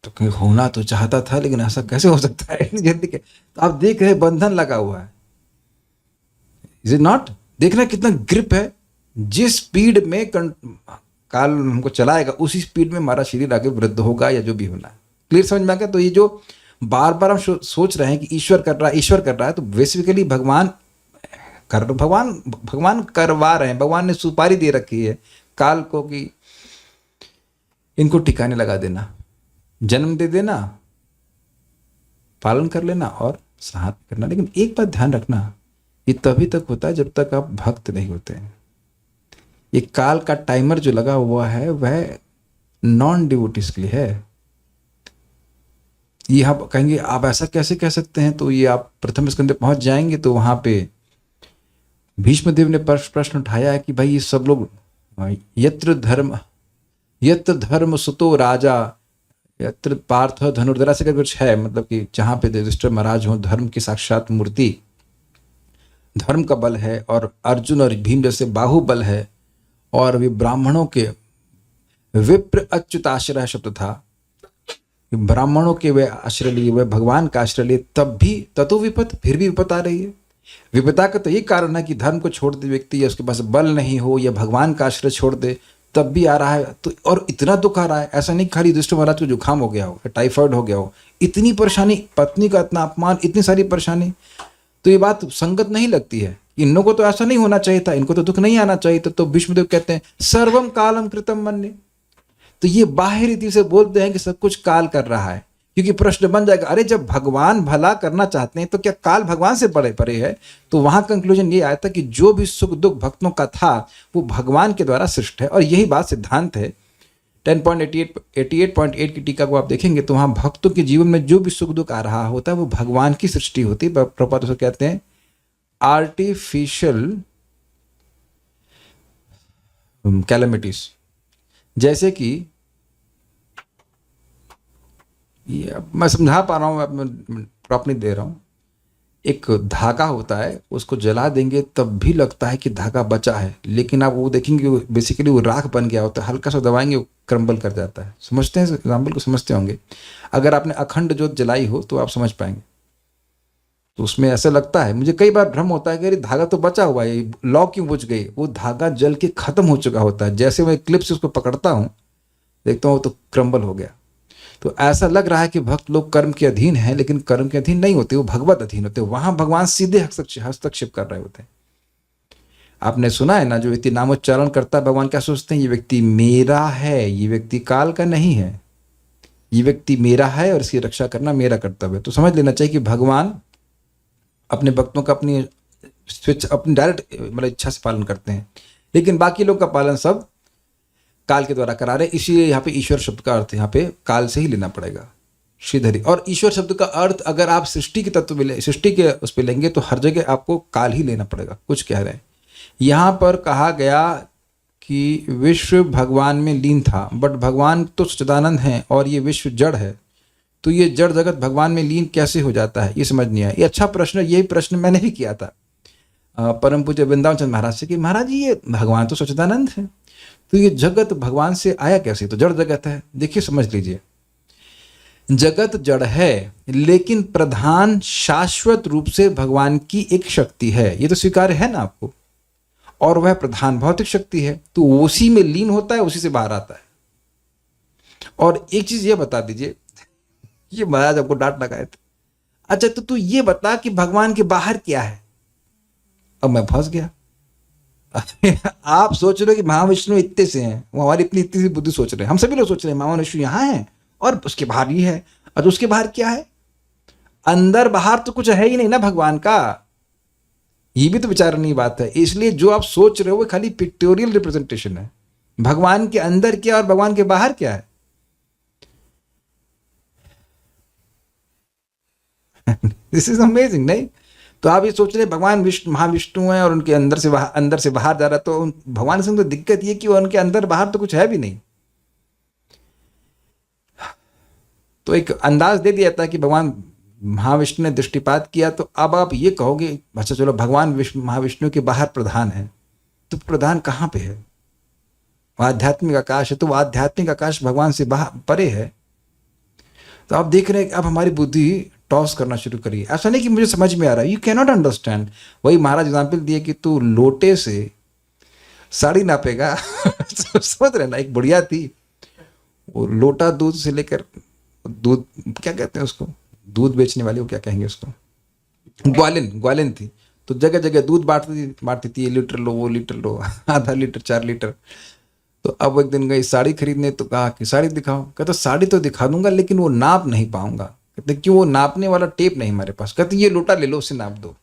A: तो कहीं होना तो चाहता था, लेकिन ऐसा कैसे हो सकता है जल्दी के? तो आप देख रहे बंधन लगा हुआ है। Is it not? देखना कितना ग्रिप है। जिस स्पीड में काल हमको चलाएगा, उसी स्पीड में हमारा शरीर आगे वृद्ध होगा या जो भी होना है। क्लियर समझ में आ गया? तो ये जो बार बार हम सोच रहे हैं कि ईश्वर कर रहा है, तो बेसिकली भगवान करवा रहे हैं। भगवान ने सुपारी दे रखी है काल को कि इनको ठिकाने लगा देना, जन्म दे देना, पालन कर लेना और साथ करना। लेकिन एक बात ध्यान रखना, ये तभी तक होता है जब तक आप भक्त नहीं होते हैं। ये काल का टाइमर जो लगा हुआ है वह नॉन डिवोटीज के लिए है। ये आप कहेंगे आप ऐसा कैसे कह सकते हैं? तो ये आप प्रथम स्कंद पे पहुंच जाएंगे तो वहां पे भीष्मदेव ने प्रश्न उठाया है कि भाई ये सब लोग यत्र धर्म सुतो राजा यत्र पार्थ धनुर्धरा से कुछ है, मतलब कि जहां पे युधिष्ठिर महाराज हो, धर्म की साक्षात मूर्ति, धर्म का बल है, और अर्जुन और भीम जैसे बाहुबल है, और वे ब्राह्मणों के विप्र अच्युताश्रय शब्द था, ब्राह्मणों के वे आश्रय लिए, वे भगवान का आश्रय लिए, तब भी ततो विपत, फिर भी विपत आ रही है। विपदा का तो ये कारण है कि धर्म को छोड़ दे व्यक्ति, या उसके पास बल नहीं हो, या भगवान का आश्रय छोड़ दे, तब भी आ रहा है। तो और इतना दुख आ रहा है, ऐसा नहीं खाली युधिष्ठिर महाराज को जुकाम हो गया हो, टाइफाइड हो गया हो, इतनी परेशानी, पत्नी का इतना अपमान, इतनी सारी परेशानी। तो ये बात संगत नहीं लगती है। इन लोगों को तो ऐसा नहीं होना चाहिए था, इनको तो दुख नहीं आना चाहिए था। तो भीष्मदेव कहते हैं सर्वम कालम कृतम मन्ये। तो ये बाहरी रीति से बोलते हैं कि सब कुछ काल कर रहा है, क्योंकि प्रश्न बन जाएगा, अरे जब भगवान भला करना चाहते हैं तो क्या काल भगवान से बड़े परे है? तो वहां कंक्लूजन ये आया था कि जो भी सुख दुख भक्तों का था वो भगवान के द्वारा सृष्ट है। और यही बात सिद्धांत है। 10.88 की टीका को आप देखेंगे तो वहां भक्तों के जीवन में जो भी सुख दुख आ रहा होता है वो भगवान की सृष्टि होती है। प्रभुपाद उसको कहते हैं आर्टिफिशियल कैलेमिटीज। जैसे कि ये मैं समझा पा रहा हूँ, मैं प्रॉपर्ली दे रहा हूँ। एक धागा होता है, उसको जला देंगे तब भी लगता है कि धागा बचा है, लेकिन आप वो देखेंगे बेसिकली वो राख बन गया होता है। हल्का सा दबाएंगे वो क्रम्बल कर जाता है। समझते हैं एग्जाम्पल को? समझते होंगे। अगर आपने अखंड जोत जलाई हो तो आप समझ पाएंगे। तो उसमें ऐसा लगता है, मुझे कई बार भ्रम होता है कि अरे धागा तो बचा हुआ है, लौ क्यों बुझ गई? वो धागा जल के खत्म हो चुका होता है। जैसे मैं क्लिप से उसको पकड़ता हूँ, देखता हूँ तो क्रम्बल हो गया। तो ऐसा लग रहा है कि भक्त लोग कर्म के अधीन हैं, लेकिन कर्म के अधीन नहीं होते, वो भगवत अधीन होते। वहां भगवान सीधे हस्तक्षेप कर रहे होते हैं। आपने सुना है ना, जो व्यक्ति नामोच्चारण करता है, भगवान क्या सोचते हैं? ये व्यक्ति मेरा है, ये व्यक्ति काल का नहीं है, ये व्यक्ति मेरा है और इसकी रक्षा करना मेरा कर्तव्य है। तो समझ लेना चाहिए कि भगवान अपने भक्तों का अपनी स्विच, अपनी डायरेक्ट मतलब इच्छा से पालन करते हैं, लेकिन बाकी लोग का पालन सब काल के द्वारा करा रहे। इसीलिए यहाँ पे ईश्वर शब्द का अर्थ यहाँ पे काल से ही लेना पड़ेगा, श्रीधरी। और ईश्वर शब्द का अर्थ अगर आप सृष्टि के तत्व में सृष्टि के उस पर लेंगे तो हर जगह आपको काल ही लेना पड़ेगा। कुछ कह रहे हैं यहाँ पर कहा गया कि विश्व भगवान में लीन था, बट भगवान तो सच्चिदानंद हैं और ये विश्व जड़ है, तो ये जड़ जगत भगवान में लीन कैसे हो जाता है? ये समझ नहीं आया। ये अच्छा प्रश्न, यही प्रश्न मैंने भी किया था परम पूज्य वृंदावन चंद्र महाराज से कि महाराज जी ये भगवान तो सच्चिदानंद है, तो ये जगत भगवान से आया कैसे? तो जड़ जगत है। देखिए समझ लीजिए, जगत जड़ है, लेकिन प्रधान शाश्वत रूप से भगवान की एक शक्ति है। ये तो स्वीकार्य है ना आपको? और वह प्रधान भौतिक शक्ति है, तो उसी में लीन होता है, उसी से बाहर आता है। और एक चीज ये बता दीजिए, ये महाराज आपको डांट लगाए थे, अच्छा तो तू ये बता कि भगवान के बाहर क्या है। अब मैं फंस गया। आप सोच रहे हो कि महाविष्णु इतने से हैं, वो हमारी इतनी इतनी सी बुद्धि सोच रहे हैं, हम सभी लोग सोच रहे हैं महाविष्णु यहाँ है और उसके बाहर ही है। और उसके बाहर क्या है? अंदर बाहर तो कुछ है ही नहीं ना भगवान का। ये भी तो विचारनीय बात है। इसलिए जो आप सोच रहे हो वो खाली पिक्टोरियल रिप्रेजेंटेशन है। भगवान के अंदर क्या और भगवान के बाहर क्या है? दिस इज अमेजिंग, नहीं? तो आप ये सोच रहे भगवान विष्णु महाविष्णु है और उनके अंदर से बाहर जा रहा है, तो भगवान से तो दिक्कत ये कि उनके अंदर बाहर तो कुछ है भी नहीं। तो एक अंदाज दे दिया था कि भगवान महाविष्णु ने दृष्टिपात किया, तो अब आप ये कहोगे अच्छा चलो भगवान महाविष्णु के बाहर प्रधान है, तो प्रधान कहाँ पे है? आध्यात्मिक आकाश है, तो वो आध्यात्मिक आकाश भगवान से बाहर परे है। तो आप देख रहे हैं कि अब हमारी बुद्धि टॉस करना शुरू करिए। ऐसा नहीं कि मुझे समझ में आ रहा है, यू कैन नॉट अंडरस्टैंड। वही महाराज एग्जाम्पल दिए कि तू लोटे से साड़ी नापेगा। समझ रहे ना, एक बुढ़िया थी, वो लोटा दूध से लेकर दूध क्या कहते हैं उसको, दूध बेचने वाली, वो क्या कहेंगे उसको, ग्वालिन थी। तो जगह जगह दूध बांटती थी, ये लीटर लो, वो लीटर लो, आधा लीटर, 4 लीटर। तो अब एक दिन गई साड़ी खरीदने, तो कहा कि साड़ी दिखाओ। कहता साड़ी तो दिखा दूंगा लेकिन वो नाप नहीं पाऊंगा। कहते क्यों? वो नापने वाला टेप नहीं हमारे पास। कहते ये लोटा ले लो, उससे नाप दो।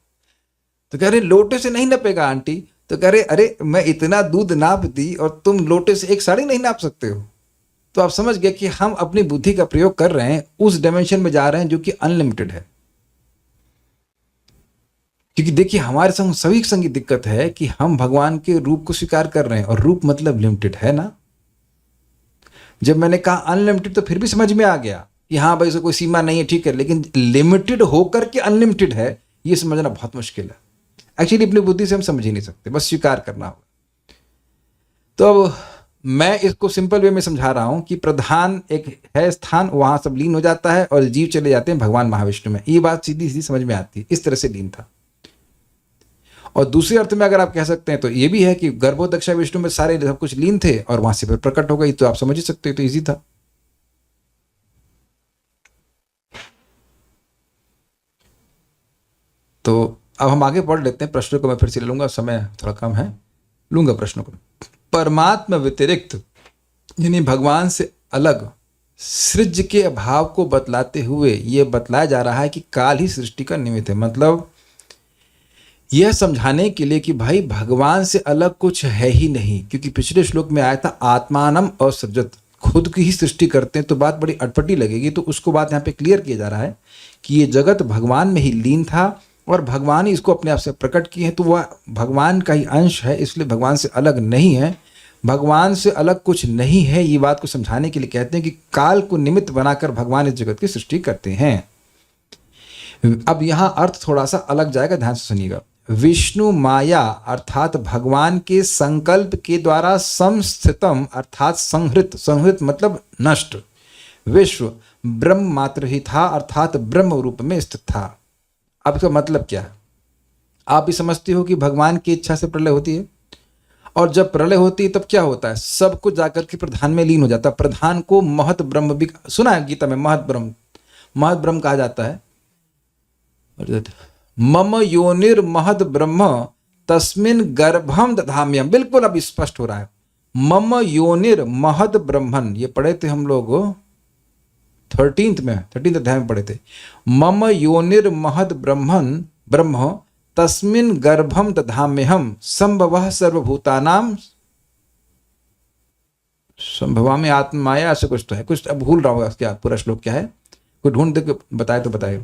A: तो कह रहे लोटे से नहीं नपेगा आंटी। तो कह रहे अरे मैं इतना दूध नाप दी और तुम लोटे से एक साड़ी नहीं नाप सकते हो। तो आप समझ गए कि हम अपनी बुद्धि का प्रयोग कर रहे हैं, उस डायमेंशन में जा रहे हैं जो कि अनलिमिटेड है। क्योंकि देखिए हमारे संग सभी संग दिक्कत है कि हम भगवान के रूप को स्वीकार कर रहे हैं, और रूप मतलब लिमिटेड है ना। जब मैंने कहा अनलिमिटेड तो फिर भी समझ में आ गया कि हाँ भाई इसको कोई सीमा नहीं है, ठीक है, लेकिन लिमिटेड होकर के अनलिमिटेड है, ये समझना बहुत मुश्किल है। एक्चुअली अपनी बुद्धि से हम समझ ही नहीं सकते, बस स्वीकार करना होगा। तो अब मैं इसको सिंपल वे में समझा रहा हूं कि प्रधान एक है स्थान, वहां सब लीन हो जाता है और जीव चले जाते हैं भगवान महाविष्णु में। ये बात सीधी सीधी समझ में आती है, इस तरह से लीन था। और दूसरे अर्थ में अगर आप कह सकते हैं तो ये भी है कि गर्भोदक्षा विष्णु में सारे सब कुछ लीन थे और वहां से फिर प्रकट हो गई, तो आप समझ ही सकते हैं, तो इजी था। तो अब हम आगे पढ़ लेते हैं। प्रश्नों को मैं फिर से ले लूंगा, समय थोड़ा कम है, लूंगा प्रश्नों को। परमात्मा व्यतिरिक्त यानी भगवान से अलग सृज्य के अभाव को बतलाते हुए यह बतलाया जा रहा है कि काल ही सृष्टि का निमित्त है। मतलब यह समझाने के लिए कि भाई भगवान से अलग कुछ है ही नहीं, क्योंकि पिछले श्लोक में आया था आत्मानम असृजत, खुद की ही सृष्टि करते हैं तो बात बड़ी अटपटी लगेगी। तो उसको बात यहाँ पे क्लियर किया जा रहा है कि ये जगत भगवान में ही लीन था और भगवान ही इसको अपने आप से प्रकट किए हैं, तो वह भगवान का ही अंश है, इसलिए भगवान से अलग नहीं है। भगवान से अलग कुछ नहीं है, ये बात को समझाने के लिए कहते हैं कि काल को निमित्त बनाकर भगवान इस जगत की सृष्टि करते हैं। अब यहाँ अर्थ थोड़ा सा अलग जाएगा, ध्यान से सुनिएगा। विष्णु माया अर्थात भगवान के संकल्प के द्वारा संस्थितम अर्थात संहृत मतलब नष्ट, विश्व ब्रह्म मात्र ही था अर्थात ब्रह्म रूप में स्थित था। अब इसका मतलब क्या है? आप भी समझते हो कि भगवान की इच्छा से प्रलय होती है, और जब प्रलय होती है तब क्या होता है? सब कुछ जाकर के प्रधान में लीन हो जाता है। प्रधान को महत ब्रह्म भी सुना है गीता में, महत ब्रह्म कहा जाता है। मम योनिर महद ब्रह्म तस्मिन गर्भम दधाम्यम, बिल्कुल अब स्पष्ट हो रहा है। मम योनिर महद ब्रह्मन, ये पढ़े थे हम लोग 13 अध्याय में पढ़े थे। मम योनिर महद ब्रह्म तस्मिन गर्भम दधाम्यहम संभवः सर्वभूतानाम संभवामि आत्माया, ऐसे कुछ तो है, कुछ अब भूल रहा हूँ क्या पूरा श्लोक क्या है, कोई ढूंढ दे बताए तो बताए।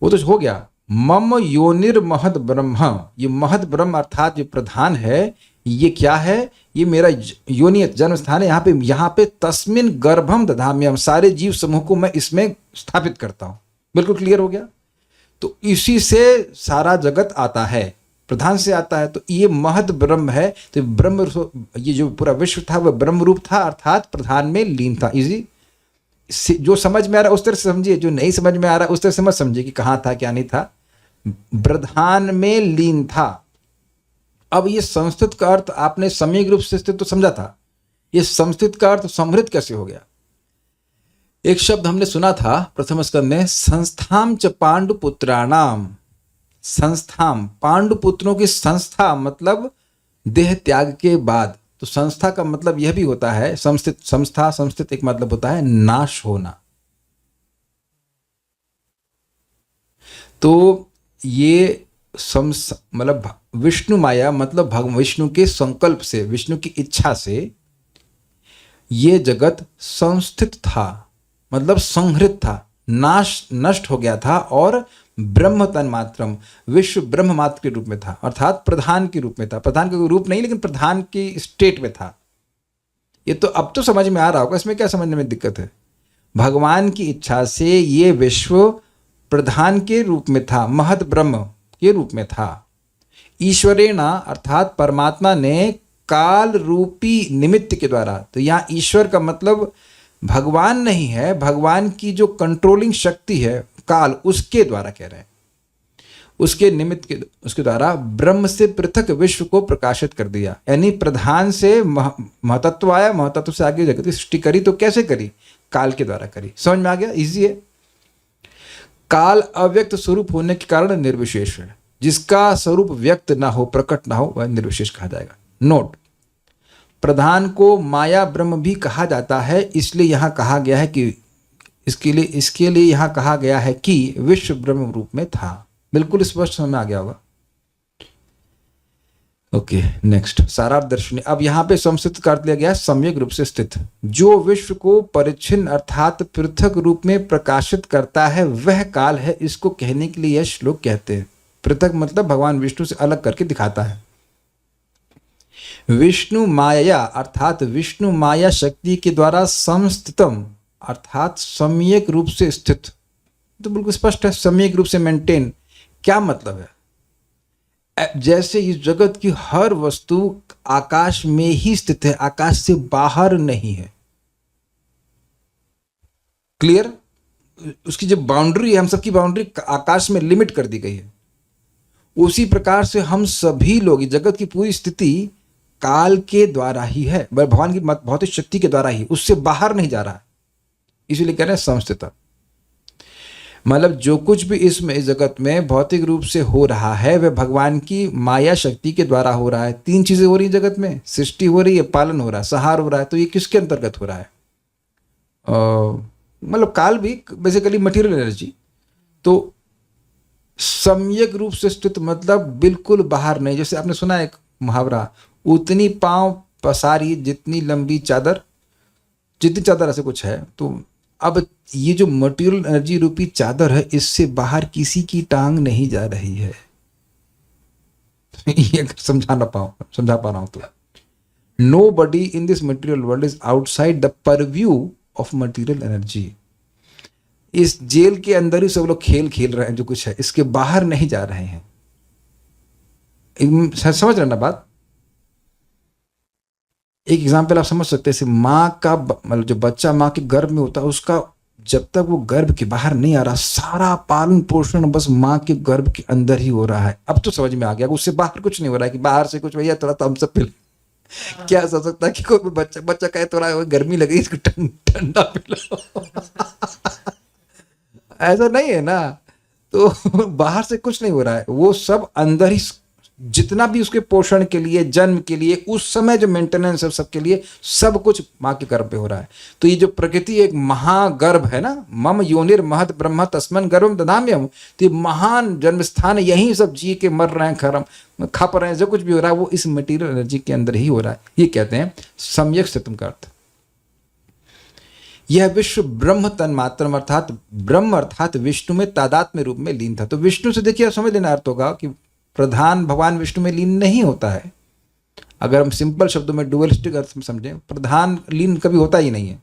A: वो तो हो गया। मम योनिर महद ब्रह्म, ये महद ब्रह्म अर्थात जो प्रधान है, ये क्या है? ये मेरा योनियत जन्म स्थान है। यहाँ पे तस्मिन गर्भम दधाम्यम, सारे जीव समूह को मैं इसमें स्थापित करता हूं। बिल्कुल क्लियर हो गया। तो इसी से सारा जगत आता है, प्रधान से आता है। तो ये महद ब्रह्म है, तो ब्रह्म, ये जो पूरा विश्व था वह ब्रह्म रूप था अर्थात प्रधान में लीन था। इजी, जो समझ में आ रहा है उस तरह से समझिए, जो नहीं समझ में आ रहा है उस तरह से मत समझिए कि कहाँ था क्या नहीं था। प्रधान में लीन था, अब ये संस्थित का अर्थ आपने सम्यक रूप से स्थित तो समझा था, ये संस्थित का अर्थ समृद्ध कैसे हो गया? एक शब्द हमने सुना था प्रथम स्कंद में, संस्थाम च पांडुपुत्राणाम। संस्थाम, पांडुपुत्रों की संस्था मतलब देह त्याग के बाद। तो संस्था का मतलब यह भी होता है, संस्थित, संस्था संस्थित एक मतलब होता है नाश होना। तो ये मतलब विष्णु माया मतलब विष्णु के संकल्प से, विष्णु की इच्छा से ये जगत संस्थित था, मतलब संहृत था, नष्ट हो गया था और ब्रह्म तन्मात्रम, विश्व ब्रह्म मात्र के रूप में था, अर्थात प्रधान के रूप में था। प्रधान का रूप नहीं, लेकिन प्रधान की स्टेट में था। ये तो अब तो समझ में आ रहा होगा, इसमें क्या समझने में दिक्कत है? भगवान की इच्छा से ये विश्व प्रधान के रूप में था, महद ब्रह्म के रूप में था। ईश्वरेणा अर्थात परमात्मा ने काल रूपी निमित्त के द्वारा, तो यहाँ ईश्वर का मतलब भगवान नहीं है, भगवान की जो कंट्रोलिंग शक्ति है काल, उसके द्वारा कह रहे हैं, उसके निमित्त के, उसके द्वारा ब्रह्म से पृथक विश्व को प्रकाशित कर दिया। यानी प्रधान से महतत्व आया, महतत्व से आगे जगत की सृष्टि करी। तो कैसे करी? काल के द्वारा करी। समझ में आ गया? इजी है। काल अव्यक्त स्वरूप होने के कारण निर्विशेष है। जिसका स्वरूप व्यक्त ना हो, प्रकट ना हो, वह निर्विशेष कहा जाएगा। नोट, प्रधान को माया ब्रह्म भी कहा जाता है, इसलिए यहां कहा गया है कि इसके लिए यहां कहा गया है कि विश्व ब्रह्म रूप में था। बिल्कुल स्पष्ट समझ में आ गया होगा। ओके, नेक्स्ट सारार्थ दर्शनी। अब यहां पे संस्थित कर दिया गया सम्यक रूप से स्थित। जो विश्व को परिच्छिन्न अर्थात पृथक रूप में प्रकाशित करता है वह काल है। इसको कहने के लिए यह श्लोक कहते हैं। पृथक मतलब भगवान विष्णु से अलग करके दिखाता है। विष्णु माया अर्थात विष्णु माया शक्ति के द्वारा संस्थितम अर्थात सम्यक रूप से स्थित। तो बिल्कुल स्पष्ट है, सम्यक रूप से मेंटेन। क्या मतलब है? जैसे इस जगत की हर वस्तु आकाश में ही स्थित है, आकाश से बाहर नहीं है। क्लियर? उसकी जो बाउंड्री है, हम सबकी बाउंड्री आकाश में लिमिट कर दी गई है। उसी प्रकार से हम सभी लोग, जगत की पूरी स्थिति काल के द्वारा ही है, भगवान की भौतिक शक्ति के द्वारा ही, उससे बाहर नहीं जा रहा है। इसीलिए कह रहे हैं संस्थित। मतलब जो कुछ भी इसमें इस जगत में भौतिक रूप से हो रहा है वह भगवान की माया शक्ति के द्वारा हो रहा है। तीन चीजें हो रही है जगत में, सृष्टि हो रही है, पालन हो रहा है, संहार हो रहा है। तो ये किसके अंतर्गत हो रहा है? मतलब काल भी बेसिकली मटेरियल एनर्जी। तो सम्यक रूप से स्थित मतलब बिल्कुल बाहर नहीं। जैसे आपने सुना एक मुहावरा, उतनी पांव पसारी जितनी लंबी चादर, जितनी चादर, ऐसे कुछ है। तो अब ये जो मटेरियल एनर्जी रूपी चादर है, इससे बाहर किसी की टांग नहीं जा रही है। ये समझा पा रहा हूं तो nobody in this material world is outside the purview of material energy. इस जेल के अंदर ही सब लोग खेल रहे हैं, जो कुछ है इसके बाहर नहीं जा रहे हैं। समझ रहे ना बात? एक एग्जाम्पल आप समझ सकते हैं, माँ का मतलब जो बच्चा माँ के गर्भ में होता है, उसका जब तक वो गर्भ के बाहर नहीं आ रहा, सारा पालन पोषण बस माँ के गर्भ के अंदर ही हो रहा है। अब तो समझ में आ गया, उससे बाहर कुछ नहीं हो रहा है कि बाहर से कुछ भैया थोड़ा तो हम सब पिला। क्या सोच सकता है कि कोई बच्चा कहे थोड़ा गर्मी लगी, इसको ठंडा पिलाओ। ऐसा नहीं है ना। तो बाहर से कुछ नहीं हो रहा है, वो सब अंदर ही, जितना भी उसके पोषण के लिए, जन्म के लिए, उस समय जो मेंटेनेंस है सबके लिए, सब कुछ माँ के गर्भ पे हो रहा है। तो ये जो प्रकृति एक महागर्भ है ना, मम योनिर महत ब्रह्म तस्मन गर्भम दधाम्यहम्। तो ये महान जन्म स्थान है, यहीं सब जी के मर रहे हैं, खप रहे हैं, जो कुछ भी हो रहा है वो इस मटीरियल एनर्जी के अंदर ही हो रहा है। ये कहते हैं सम्यक स्थितम का अर्थ। यह विश्व ब्रह्म तन्मात्रम अर्थात ब्रह्म अर्थात विष्णु में तादात्म्य रूप में लीन था। तो विष्णु से देखिए समझ लेना अर्थ होगा कि प्रधान भगवान विष्णु में लीन नहीं होता है। अगर हम सिंपल शब्दों में डुअलिस्टिक अर्थ में समझें, प्रधान लीन कभी होता ही नहीं है।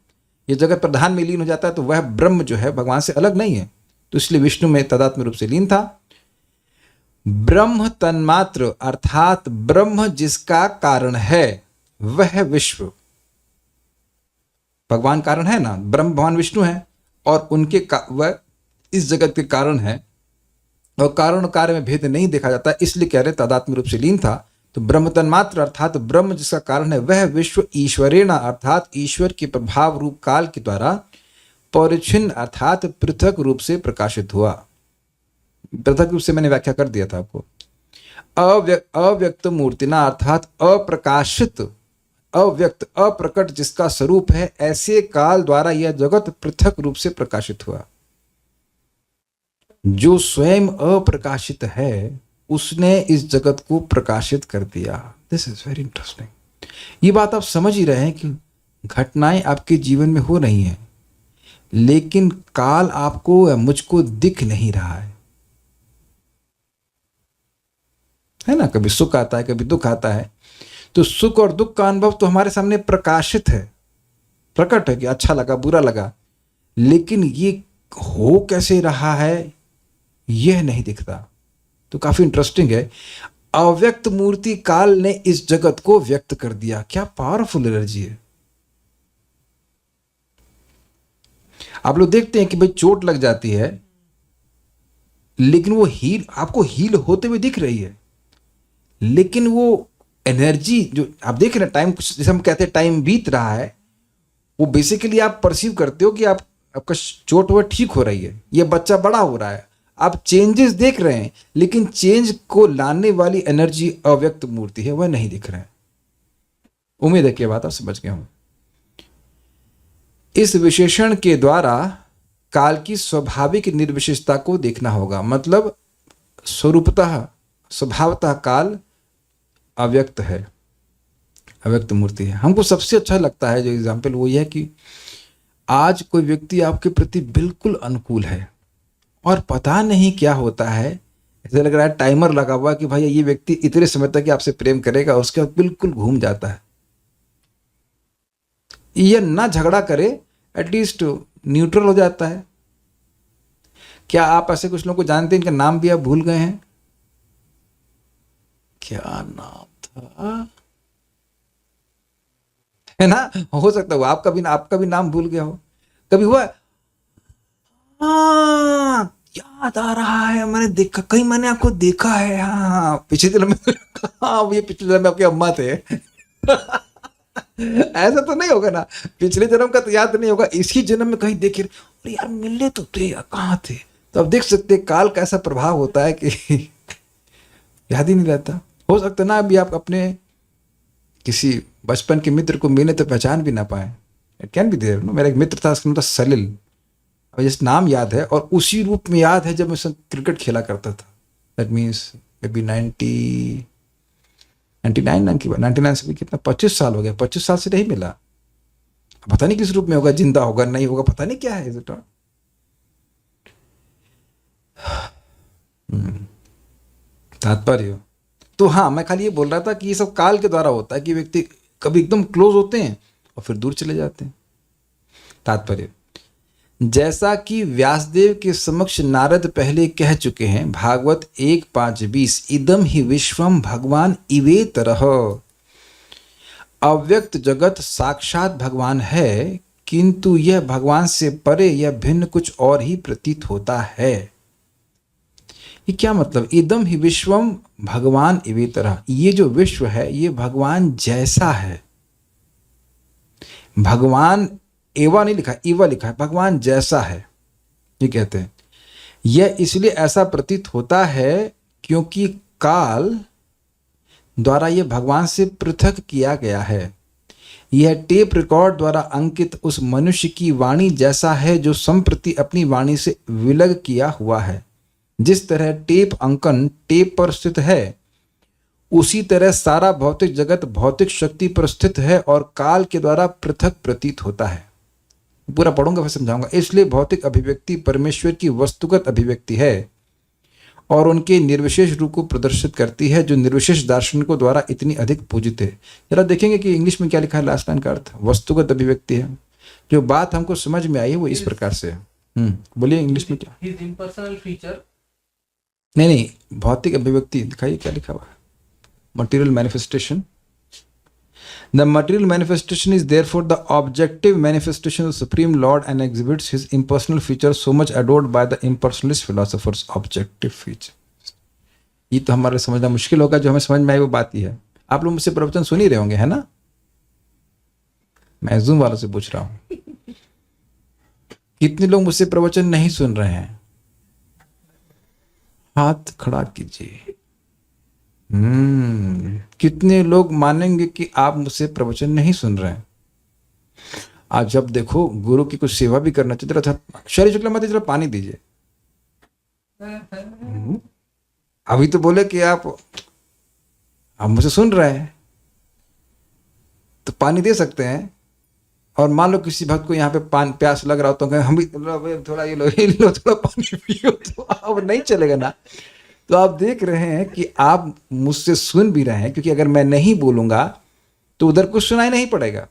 A: ये जगत प्रधान में लीन हो जाता है तो वह ब्रह्म जो है भगवान से अलग नहीं है। तो इसलिए विष्णु में तादात्म्य रूप से लीन था। ब्रह्म तन्मात्र अर्थात ब्रह्म जिसका कारण है वह विश्व। भगवान कारण है ना, ब्रह्म भगवान विष्णु है और उनके वह इस जगत के कारण है और कारण कार्य में भेद नहीं देखा जाता, इसलिए कह रहे तादात्म्य रूप से लीन था। तो ब्रह्म तन्मात्र अर्थात ब्रह्म जिसका कारण है वह विश्व ईश्वरेण अर्थात ईश्वर के प्रभाव रूप काल के द्वारा परिच्छिन्न अर्थात पृथक रूप से प्रकाशित हुआ। पृथक रूप से मैंने व्याख्या कर दिया था आपको। अव्यक्त मूर्तिना अर्थात अप्रकाशित, अव्यक्त, अप्रकट जिसका स्वरूप है, ऐसे काल द्वारा यह जगत पृथक रूप से प्रकाशित हुआ। जो स्वयं अप्रकाशित है उसने इस जगत को प्रकाशित कर दिया। This is very interesting. ये बात आप समझ ही रहे हैं कि घटनाएं आपके जीवन में हो रही हैं, लेकिन काल आपको या मुझको दिख नहीं रहा है ना। कभी सुख आता है, कभी दुख आता है, तो सुख और दुख का अनुभव तो हमारे सामने प्रकाशित है, प्रकट है कि अच्छा लगा, बुरा लगा, लेकिन ये हो कैसे रहा है यह नहीं दिखता। तो काफी इंटरेस्टिंग है। अव्यक्त मूर्ति काल ने इस जगत को व्यक्त कर दिया। क्या पावरफुल एनर्जी है। आप लोग देखते हैं कि भाई चोट लग जाती है, लेकिन वो आपको हील होते हुए दिख रही है, लेकिन वो एनर्जी जो आप देख रहे हैं, टाइम, जैसे हम कहते हैं टाइम बीत रहा है, वो बेसिकली आप परसीव करते हो कि आपका चोट हुआ ठीक हो रही है, ये बच्चा बड़ा हो रहा है, आप चेंजेस देख रहे हैं, लेकिन चेंज को लाने वाली एनर्जी अव्यक्त मूर्ति है, वह नहीं दिख रहे हैं। उम्मीद है कि बात आप समझ गए हों। इस विशेषण के द्वारा काल की स्वाभाविक निर्विशेषता को देखना होगा। मतलब स्वरूपतः, स्वभावतः काल अव्यक्त है, अव्यक्त मूर्ति है। हमको सबसे अच्छा लगता है जो एग्जाम्पल वो ये है कि आज कोई व्यक्ति आपके प्रति बिल्कुल अनुकूल है और पता नहीं क्या होता है, ऐसा लग रहा है टाइमर लगा हुआ कि भाई ये व्यक्ति इतने समय तक आपसे प्रेम करेगा, उसके बाद बिल्कुल घूम जाता है। ये ना झगड़ा करे, एटलीस्ट न्यूट्रल हो जाता है। क्या आप ऐसे कुछ लोगों को जानते हैं, इनका नाम भी आप भूल गए हैं? क्या नाम था, है ना? हो सकता है आपका भी नाम भूल गया हो। कभी हुआ? हाँ, याद आ रहा है, मैंने देखा, कहीं मैंने आपको देखा है। हाँ, पिछले जन्म में। हाँ, ये पिछले जन्म में आपके अम्मा थे। ऐसा तो नहीं होगा ना, पिछले जन्म का तो याद नहीं होगा, इसी जन्म में कहीं देखे, अरे यार मिले तो थे, कहाँ थे। तो अब देख सकते काल का ऐसा प्रभाव होता है कि याद ही नहीं रहता। हो सकता ना अभी आप अपने किसी बचपन के मित्र को मिले तो पहचान भी ना पाए। It can be there. मेरा एक मित्र था, उसका नाम था सलिल। अब जिस नाम याद है और उसी रूप में याद है जब मैं क्रिकेट खेला करता था। दैट मीन्स मे बी 99 से भी कितना 25 साल हो गया, 25 साल से नहीं मिला। पता नहीं किस रूप में होगा, जिंदा होगा नहीं होगा, पता नहीं क्या है। इज इट तात्पर्य। तो हाँ, मैं खाली ये बोल रहा था कि ये सब काल के द्वारा होता है कि व्यक्ति कभी एकदम क्लोज होते हैं और फिर दूर चले जाते हैं। तात्पर्य, जैसा कि व्यासदेव के समक्ष नारद पहले कह चुके हैं, भागवत 1:5-20, इदम ही विश्वम भगवान इवे तरह। अव्यक्त जगत साक्षात भगवान है, किंतु यह भगवान से परे या भिन्न कुछ और ही प्रतीत होता है। ये क्या मतलब? इदम ही विश्वम भगवान इवे तरह, ये जो विश्व है ये भगवान जैसा है। भगवान एवा नहीं लिखा, इवा लिखा है, भगवान जैसा है। ये कहते हैं यह इसलिए ऐसा प्रतीत होता है क्योंकि काल द्वारा यह भगवान से पृथक किया गया है। यह टेप रिकॉर्ड द्वारा अंकित उस मनुष्य की वाणी जैसा है जो संप्रति अपनी वाणी से विलग किया हुआ है। जिस तरह टेप अंकन टेप पर स्थित है, उसी तरह सारा भौतिक जगत भौतिक शक्ति पर स्थित है और काल के द्वारा पृथक प्रतीत होता है। पूरा पढ़ूंगा फिर समझाऊंगा। इसलिए भौतिक अभिव्यक्ति परमेश्वर की वस्तुगत अभिव्यक्ति है और उनके निर्विशेष रूप को प्रदर्शित करती है, जो निर्विशेष दार्शनिकों द्वारा इतनी अधिक पूजित है। जरा देखेंगे कि इंग्लिश में क्या लिखा है। लास्ट लाइन का अर्थ वस्तुगत अभिव्यक्ति है। जो बात हमको समझ में आई है वो इस प्रकार से है। बोलिए इंग्लिश में क्या?
B: His impersonal feature,
A: नहीं, भौतिक अभिव्यक्ति दिखाइए क्या लिखा हुआ है। Material manifestation. The material manifestation is therefore the objective manifestation of the Supreme Lord and exhibits his impersonal features so much adored by the impersonalist philosophers. Objective feature. ये तो हमारे समझना मुश्किल होगा, जो हमें समझ में आई वो बात ही है। आप लोग मुझसे प्रवचन सुन ही रहे होंगे, है ना? मैं जूम वालों से पूछ रहा हूं, कितने लोग मुझसे प्रवचन नहीं सुन रहे हैं? हाथ खड़ा कीजिए। कितने लोग मानेंगे कि आप मुझसे प्रवचन नहीं सुन रहे हैं? आज जब देखो गुरु की कुछ सेवा भी करना चाहिए, जरा शरीर शुक्ला मत, जरा पानी दीजिए। अभी तो बोले कि आप मुझे सुन रहे हैं तो पानी दे सकते हैं। और मान लो किसी भक्त को यहाँ पे प्यास लग रहा हो तो कहें हम भी थोड़ा ये लो थोड़ा पानी पियो, तो अब नहीं चलेगा ना। तो आप देख रहे हैं कि आप मुझसे सुन भी रहे हैं, क्योंकि अगर मैं नहीं बोलूंगा तो उधर कुछ सुनाई नहीं पड़ेगा।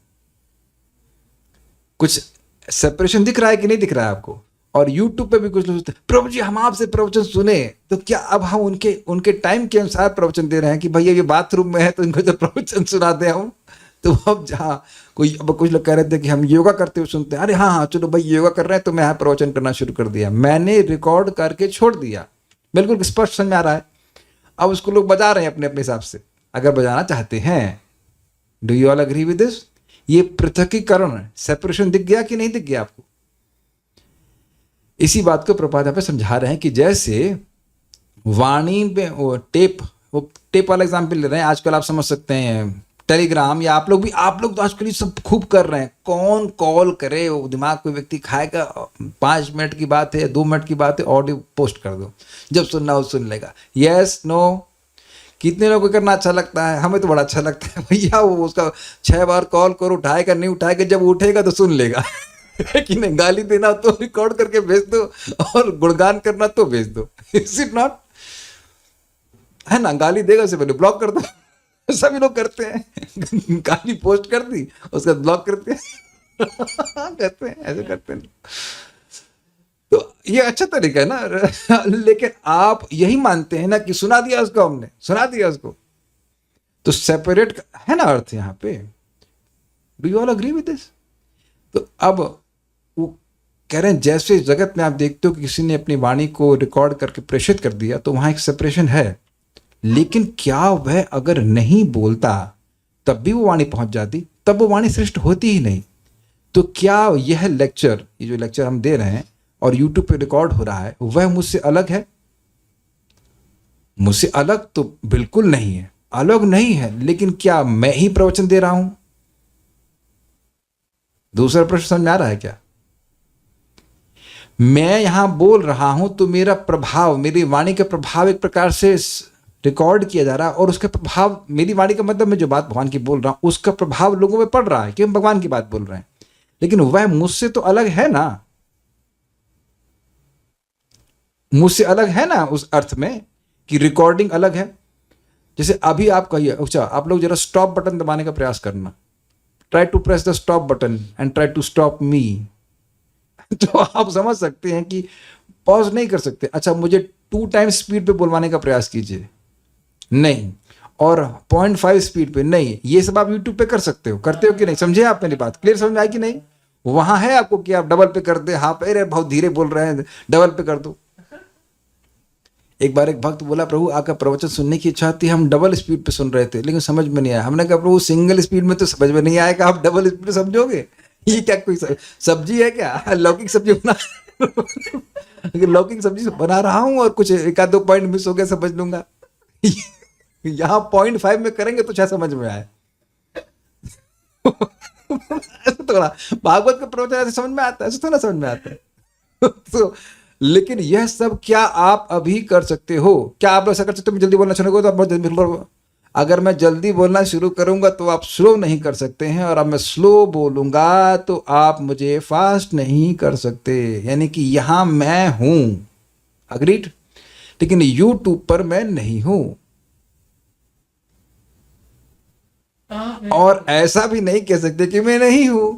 A: कुछ सेपरेशन दिख रहा है कि नहीं दिख रहा है आपको? और YouTube पे भी कुछ लोग प्रभु जी हम आपसे प्रवचन सुने, तो क्या अब हम उनके टाइम के अनुसार प्रवचन दे रहे हैं कि भैया ये बाथरूम में है तो इनको तो प्रवचन सुना दे हम? तो अब जहाँ कुछ लोग कह रहे थे कि हम योगा करते हुए सुनते हैं, अरे हाँ चलो भाई योगा कर रहे हैं तो मैं यहाँ प्रवचन करना शुरू कर दिया, मैंने रिकॉर्ड करके छोड़ दिया। बिल्कुल स्पष्ट समझ में आ रहा है। अब उसको लोग बजा रहे हैं अपने अपने हिसाब से, अगर बजाना चाहते हैं। Do you all agree with this? ये पृथकीकरण, सेपरेशन दिख गया कि नहीं दिख गया आपको? इसी बात को प्रभुपाद यहाँ पे समझा रहे हैं कि जैसे वाणी में वो टेप वाला एग्जाम्पल ले रहे हैं। आजकल आप समझ सकते हैं टेलीग्राम, या आप लोग तो आजकल ये सब खूब कर रहे हैं। कौन कॉल करे, वो दिमाग कोई व्यक्ति खाएगा, 5 मिनट की बात है या 2 मिनट की बात है, ऑडियो पोस्ट कर दो, जब सुनना हो सुन लेगा। Yes no? कितने लोगों को करना अच्छा लगता है? हमें तो बड़ा अच्छा लगता है भैया। वो उसका 6 बार कॉल करो, उठाएगा नहीं उठाएगा, जब उठेगा तो सुन लेगा कि नहीं? गाली देना तो रिकॉर्ड करके भेज दो, और गुणगान करना तो भेज दो। Is it not? है ना? गाली देगा से पहले ब्लॉक कर दो। सभी लोग करते हैं। गाली पोस्ट कर दी, उसका ब्लॉक करते हैं। करते हैं, ऐसे करते हैं। तो ये अच्छा तरीका है ना। लेकिन आप यही मानते हैं ना कि सुना दिया उसको, हमने सुना दिया उसको, तो सेपरेट है ना अर्थ यहाँ पे। Do you all agree with this? तो अब वो कह रहे हैं जैसे जगत में आप देखते हो कि किसी ने अपनी वाणी को रिकॉर्ड करके प्रेषित कर दिया, तो वहां एक सेपरेशन है। लेकिन क्या वह अगर नहीं बोलता तब भी वो वाणी पहुंच जाती? तब वो वाणी सृष्ट होती ही नहीं। तो क्या यह लेक्चर, ये जो लेक्चर हम दे रहे हैं और YouTube पे रिकॉर्ड हो रहा है, वह मुझसे अलग है? मुझसे अलग तो बिल्कुल नहीं है, अलग नहीं है। लेकिन क्या मैं ही प्रवचन दे रहा हूं? दूसरा प्रश्न समझ में आ रहा है क्या? मैं यहां बोल रहा हूं तो मेरा प्रभाव, मेरी वाणी का प्रभाव एक प्रकार से रिकॉर्ड किया जा रहा है, और उसका प्रभाव, मेरी वाणी का मतलब मैं जो बात भगवान की बोल रहा हूं उसका प्रभाव लोगों में पड़ रहा है कि हम भगवान की बात बोल रहे हैं। लेकिन वह मुझसे तो अलग है ना, मुझसे अलग है ना उस अर्थ में कि रिकॉर्डिंग अलग है। जैसे अभी आप कहिए, अच्छा आप लोग जरा स्टॉप बटन दबाने का प्रयास करना, try to press the stop button and try to stop me. तो आप समझ सकते हैं कि पॉज नहीं कर सकते। अच्छा मुझे 2 टाइम्स स्पीड पे बोलवाने का प्रयास कीजिए, नहीं, और 0.5 स्पीड पे नहीं। ये सब आप YouTube पे कर सकते हो, करते हो कि नहीं? समझे आप मेरी बात? क्लियर समझ में आई कि नहीं? वहां है आपको कि आप डबल पे कर दे, हाँ पे बहुत धीरे बोल रहे हैं, डबल पे कर दो। एक बार एक भक्त बोला प्रभु आपका प्रवचन सुनने की इच्छा थी, हम डबल स्पीड पे सुन रहे थे लेकिन समझ में नहीं आया। हमने कहा प्रभु सिंगल स्पीड में तो समझ में नहीं आएगा, आप डबल स्पीड में समझोगे? ये क्या कोई सब्जी है क्या? लौकी सब्जी बना लौकी सब्जी बना रहा हूं और कुछ 1-2 पॉइंट मिस हो गया, समझ लूंगा। यहाँ 0.5 में करेंगे तो शायद समझ में आए। ऐसे थोड़ा भागवत का प्रवचन ऐसे समझ में आता है, ऐसे थोड़ा समझ में आता है। तो लेकिन यह सब क्या आप अभी कर सकते हो? क्या आप ऐसा कर सकते हो? मैं जल्दी बोलना शुरू करूँ तो आप बहुत जल्दी, अगर मैं जल्दी बोलना शुरू करूंगा तो आप स्लो नहीं कर सकते हैं, और अब मैं स्लो बोलूंगा तो आप मुझे फास्ट नहीं कर सकते। यानी कि यहां मैं हूं, अग्रीड, लेकिन YouTube पर मैं नहीं हूं। और ऐसा भी नहीं कह सकते कि मैं नहीं हूं।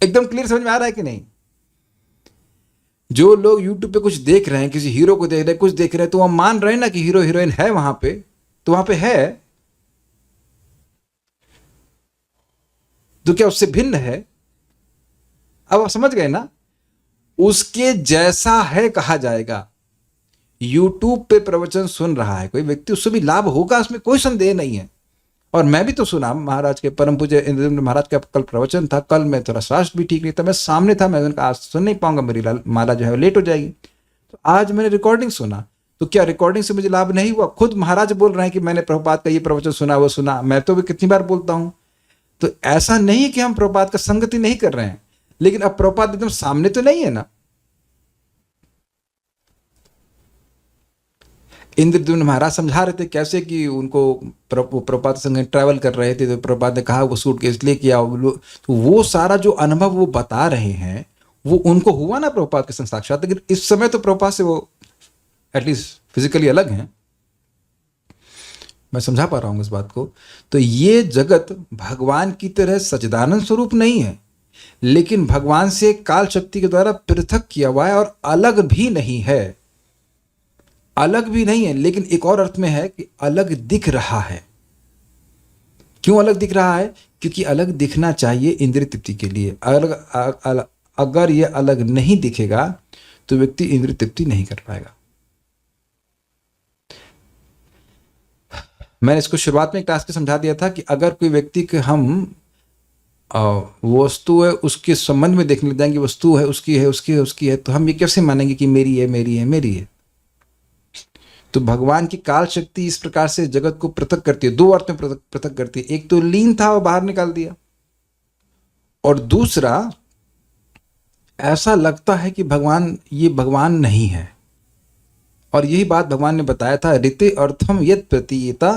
A: एकदम क्लियर समझ में आ रहा है कि नहीं? जो लोग YouTube पे कुछ देख रहे हैं, किसी हीरो को देख रहे हैं, कुछ देख रहे हैं, तो वह मान रहे हैं ना कि हीरो हीरोइन है वहां पे, तो वहां पे है, तो क्या उससे भिन्न है? अब आप समझ गए ना? उसके जैसा है कहा जाएगा। यूट्यूब पे प्रवचन सुन रहा है कोई व्यक्ति, उससे भी लाभ होगा, उसमें कोई संदेह नहीं है। और मैं भी तो सुना महाराज के, परम पूज्य इंद्रदेव महाराज का कल प्रवचन था, कल मैं थोड़ा स्वास्थ्य भी ठीक नहीं था, मैं सामने था, मैंने कहा आज सुन नहीं पाऊंगा, मेरी माला जो है लेट हो जाएगी, तो आज मैंने रिकॉर्डिंग सुना। तो क्या रिकॉर्डिंग से मुझे लाभ नहीं हुआ? खुद महाराज बोल रहे हैं कि मैंने प्रभुपाद का ये प्रवचन सुना, वो सुना। मैं तो भी कितनी बार बोलता हूँ। तो ऐसा नहीं है कि हम प्रभुपाद का संगति नहीं कर रहे हैं, लेकिन अब प्रभुपाद एकदम सामने तो नहीं है ना। इंद्रदेव महाराज समझा रहे थे कैसे कि उनको प्रभुपाद संग ट्रैवल कर रहे थे, तो प्रभुपाद ने कहा वो सूटकेस लेके आओ, तो वो सारा जो अनुभव वो बता रहे हैं वो उनको हुआ ना प्रभुपाद के संग साक्षात, लेकिन इस समय तो प्रभुपाद से वो एटलीस्ट फिजिकली अलग हैं। मैं समझा पा रहा हूं इस बात को। तो ये जगत भगवान की तरह सच्चिदानंद स्वरूप नहीं है, लेकिन भगवान से काल शक्ति के द्वारा पृथक किया हुआ है और अलग भी नहीं है। अलग भी नहीं है, लेकिन एक और अर्थ में है कि अलग दिख रहा है। क्यों अलग दिख रहा है? क्योंकि अलग दिखना चाहिए इंद्रिय तृप्ति के लिए। अगर ये अलग नहीं दिखेगा तो व्यक्ति इंद्रिय तृप्ति नहीं कर पाएगा। मैंने इसको शुरुआत में क्लास में समझा दिया था कि अगर कोई व्यक्ति के हम वस्तु है उसके संबंध में देखने लग जाएंगे, वस्तु है उसकी है, उसकी है, उसकी है, तो हम ये कैसे मानेंगे कि मेरी है, मेरी है, मेरी है। तो भगवान की काल शक्ति इस प्रकार से जगत को पृथक करती है, दो अर्थ में पृथक करती है। एक तो लीन था और बाहर निकाल दिया, और दूसरा ऐसा लगता है कि भगवान ये भगवान नहीं है। और यही बात भगवान ने बताया था, ऋते अर्थम यत् प्रतीयता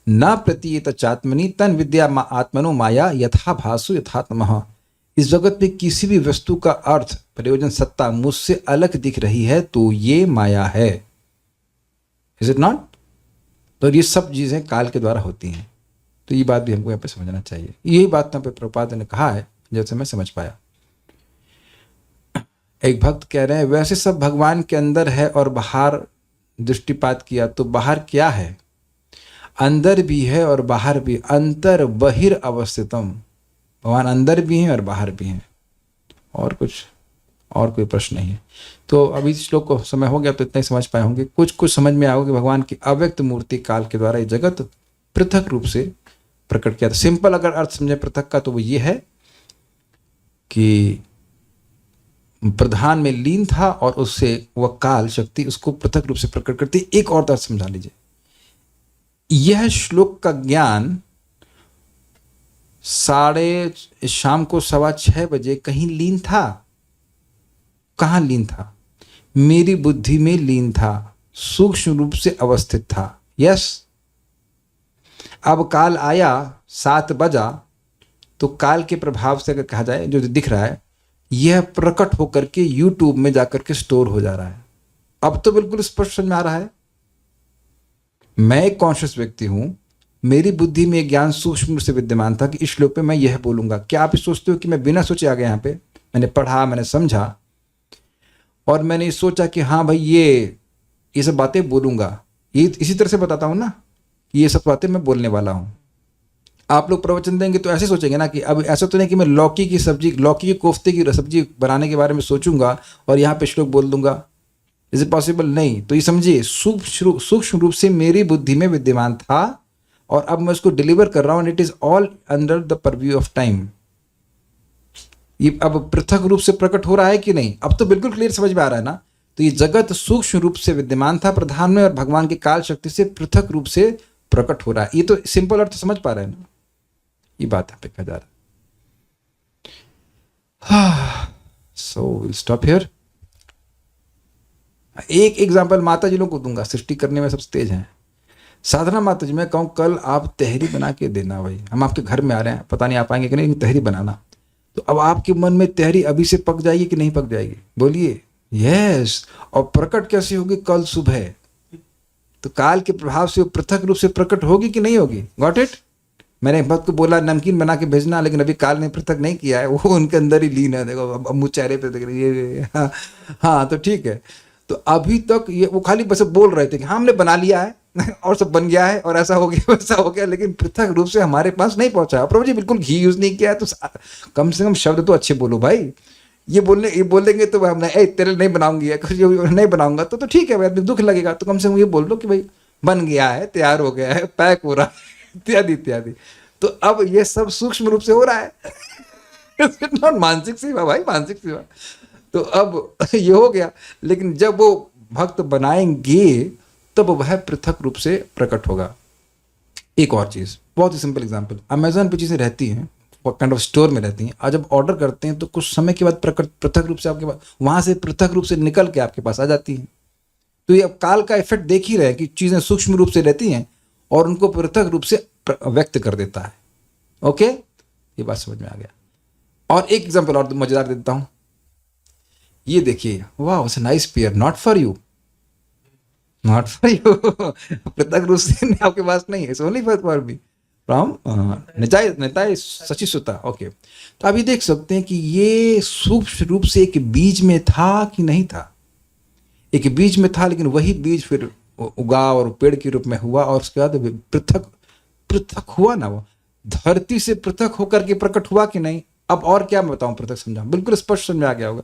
A: न प्रतीयत चात्मनि तन विद्या आत्मनो माया यथा भासु यथात्मः। इस जगत में किसी भी वस्तु का अर्थ, प्रयोजन, सत्ता मुझसे अलग दिख रही है तो ये माया है। Is it not? तो ये सब चीजें काल के द्वारा होती हैं। तो ये बात भी हमको यहाँ पे समझना चाहिए। यही बात यहाँ पे प्रभुपाद ने कहा है, जैसे मैं समझ पाया। एक भक्त कह रहे हैं वैसे सब भगवान के अंदर है और बाहर दृष्टिपात किया तो बाहर क्या है? अंदर भी है और बाहर भी, अंतर बहिर अवस्थितम। भगवान अंदर भी हैं और बाहर भी हैं। और कोई प्रश्न नहीं है। तो अभी श्लोक को समय हो गया तो इतना ही समझ पाए होंगे। कुछ समझ में आओगे। भगवान की अव्यक्त मूर्ति काल के द्वारा ये जगत पृथक रूप से प्रकट किया था। सिंपल अगर अर्थ समझे पृथक का तो वो ये है कि प्रधान में लीन था और उससे वह काल शक्ति उसको पृथक रूप से प्रकट करती। एक और अर्थ समझा लीजिए, यह श्लोक का ज्ञान शाम को 6:15 बजे कहीं लीन था। कहाँ लीन था? मेरी बुद्धि में लीन था, सूक्ष्म रूप से अवस्थित था। यस, अब काल आया 7 बजा तो काल के प्रभाव से अगर कहा जाए जो दिख रहा है यह प्रकट होकर के यूट्यूब में जाकर के स्टोर हो जा रहा है। अब तो बिल्कुल स्पष्ट समझ में आ रहा है। मैं एक कॉन्शियस व्यक्ति हूं, मेरी बुद्धि में एक ज्ञान सूक्ष्म रूप से विद्यमान था कि इस श्लोक पे मैं यह बोलूंगा। क्या आप सोचते हो कि मैं बिना सोचे आ गया यहाँ पे? मैंने पढ़ा, मैंने समझा और मैंने सोचा कि हाँ भाई ये सब बातें बोलूंगा। ये इसी तरह से बताता हूं ना कि ये सब बातें मैं बोलने वाला हूं। आप लोग प्रवचन देंगे तो ऐसे सोचेंगे ना कि अब ऐसा तो नहीं कि मैं लौकी के कोफ्ते की सब्जी बनाने के बारे में सोचूंगा और यहाँ पे श्लोक बोल दूंगा। Is it possible? नहीं। तो ये समझिए, सूक्ष्म रूप से मेरी बुद्धि में विद्यमान था और अब मैं उसको डिलीवर कर रहा हूं। It is all under the purview of time. ये अब पृथक रूप से प्रकट हो रहा है कि नहीं? अब तो बिल्कुल क्लियर समझ में आ रहा है ना। तो ये जगत सूक्ष्म रूप से विद्यमान था प्रधान में और भगवान की काल शक्ति से पृथक रूप से प्रकट हो रहा है। ये तो सिंपल अर्थ समझ पा रहे हैं ना। ये बात यहाँ पे कहा जा रहा है। So will stop here. एक एग्जाम्पल माता जी लोगों को दूंगा, सृष्टि करने में सबसे तेज हैं। साधना माता जी, मैं कहूँ कल आप तहरी बना के देना। भाई हम आपके घर में आ रहे हैं, पता नहीं आप आएंगे कि नहीं, तहरी बनाना। तो अब आपके मन में तहरी अभी से पक जाएगी कि नहीं पक जाएगी? बोलिए यस। और प्रकट कैसे होगी? कल सुबह। तो काल के प्रभाव से वो पृथक रूप से प्रकट होगी कि नहीं होगी? Got it? मैंने एक भक्त को बोला नमकीन बना के भेजना, लेकिन अभी काल ने पृथक नहीं किया है, वो उनके अंदर ही लीन है। देखो अब मुँह चेहरे पे देख रही है। हाँ तो ठीक है। तो अभी तक ये वो खाली बस बोल रहे थे कि हाँ हमने बना लिया है और सब बन गया है और ऐसा हो गया वैसा हो गया, लेकिन पृथक रूप से हमारे पास नहीं पहुंचा। प्रभु जी बिल्कुल घी यूज नहीं किया है, तो कम से कम शब्द तो अच्छे बोलो भाई। ये बोलेंगे तो हम नहीं, तेरे लिए नहीं बनाऊंगी, या कुछ नहीं बनाऊंगा तो ठीक है भाई, आदमी दुख लगेगा, तो कम से कम ये बोल दो कि भाई बन गया है, तैयार हो गया है, पैक हो रहा है, इत्यादि इत्यादि। तो अब ये सब सूक्ष्म रूप से हो रहा है नॉट मानसिक सेवा भाई, मानसिक सेवा। तो अब ये हो गया, लेकिन जब वो भक्त बनाएंगे तब वह पृथक रूप से प्रकट होगा। एक और चीज़, बहुत ही सिंपल एग्जांपल, अमेजोन पे चीज़ें रहती हैं, काइंड ऑफ स्टोर में रहती हैं, और जब ऑर्डर करते हैं तो कुछ समय के बाद पृथक रूप से आपके पास, वहाँ से पृथक रूप से निकल के आपके पास आ जाती हैं। तो ये अब काल का इफेक्ट देख ही रहे हैं कि चीज़ें सूक्ष्म रूप से रहती हैं और उनको पृथक रूप से व्यक्त कर देता है। ओके, ये बात समझ में आ गया। और एक एग्जांपल और मजेदार देता हूँ, ये देखिए, वाह it's a nice pair, not for you, not for you पृथक रूप से आपके पास नहीं है, it's only for me from Nitai Sachi सुता। ओके, तो अभी देख सकते हैं कि ये सूक्ष्म रूप से एक बीज में था कि नहीं था, एक बीज में था, लेकिन वही बीज फिर उगा और पेड़ के रूप में हुआ, और उसके बाद पृथक हुआ ना, वो धरती से पृथक होकर के प्रकट हुआ कि नहीं। अब और क्या मैं बताऊं, पृथक समझाऊं, बिल्कुल स्पष्ट समझ में आ गया होगा।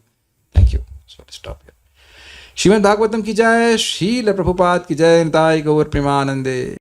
A: Thank you, stop here. Shrimad Bhagavatam की जय, श्रील प्रभुपाद की जय, निताय गौर प्रेमानंदे।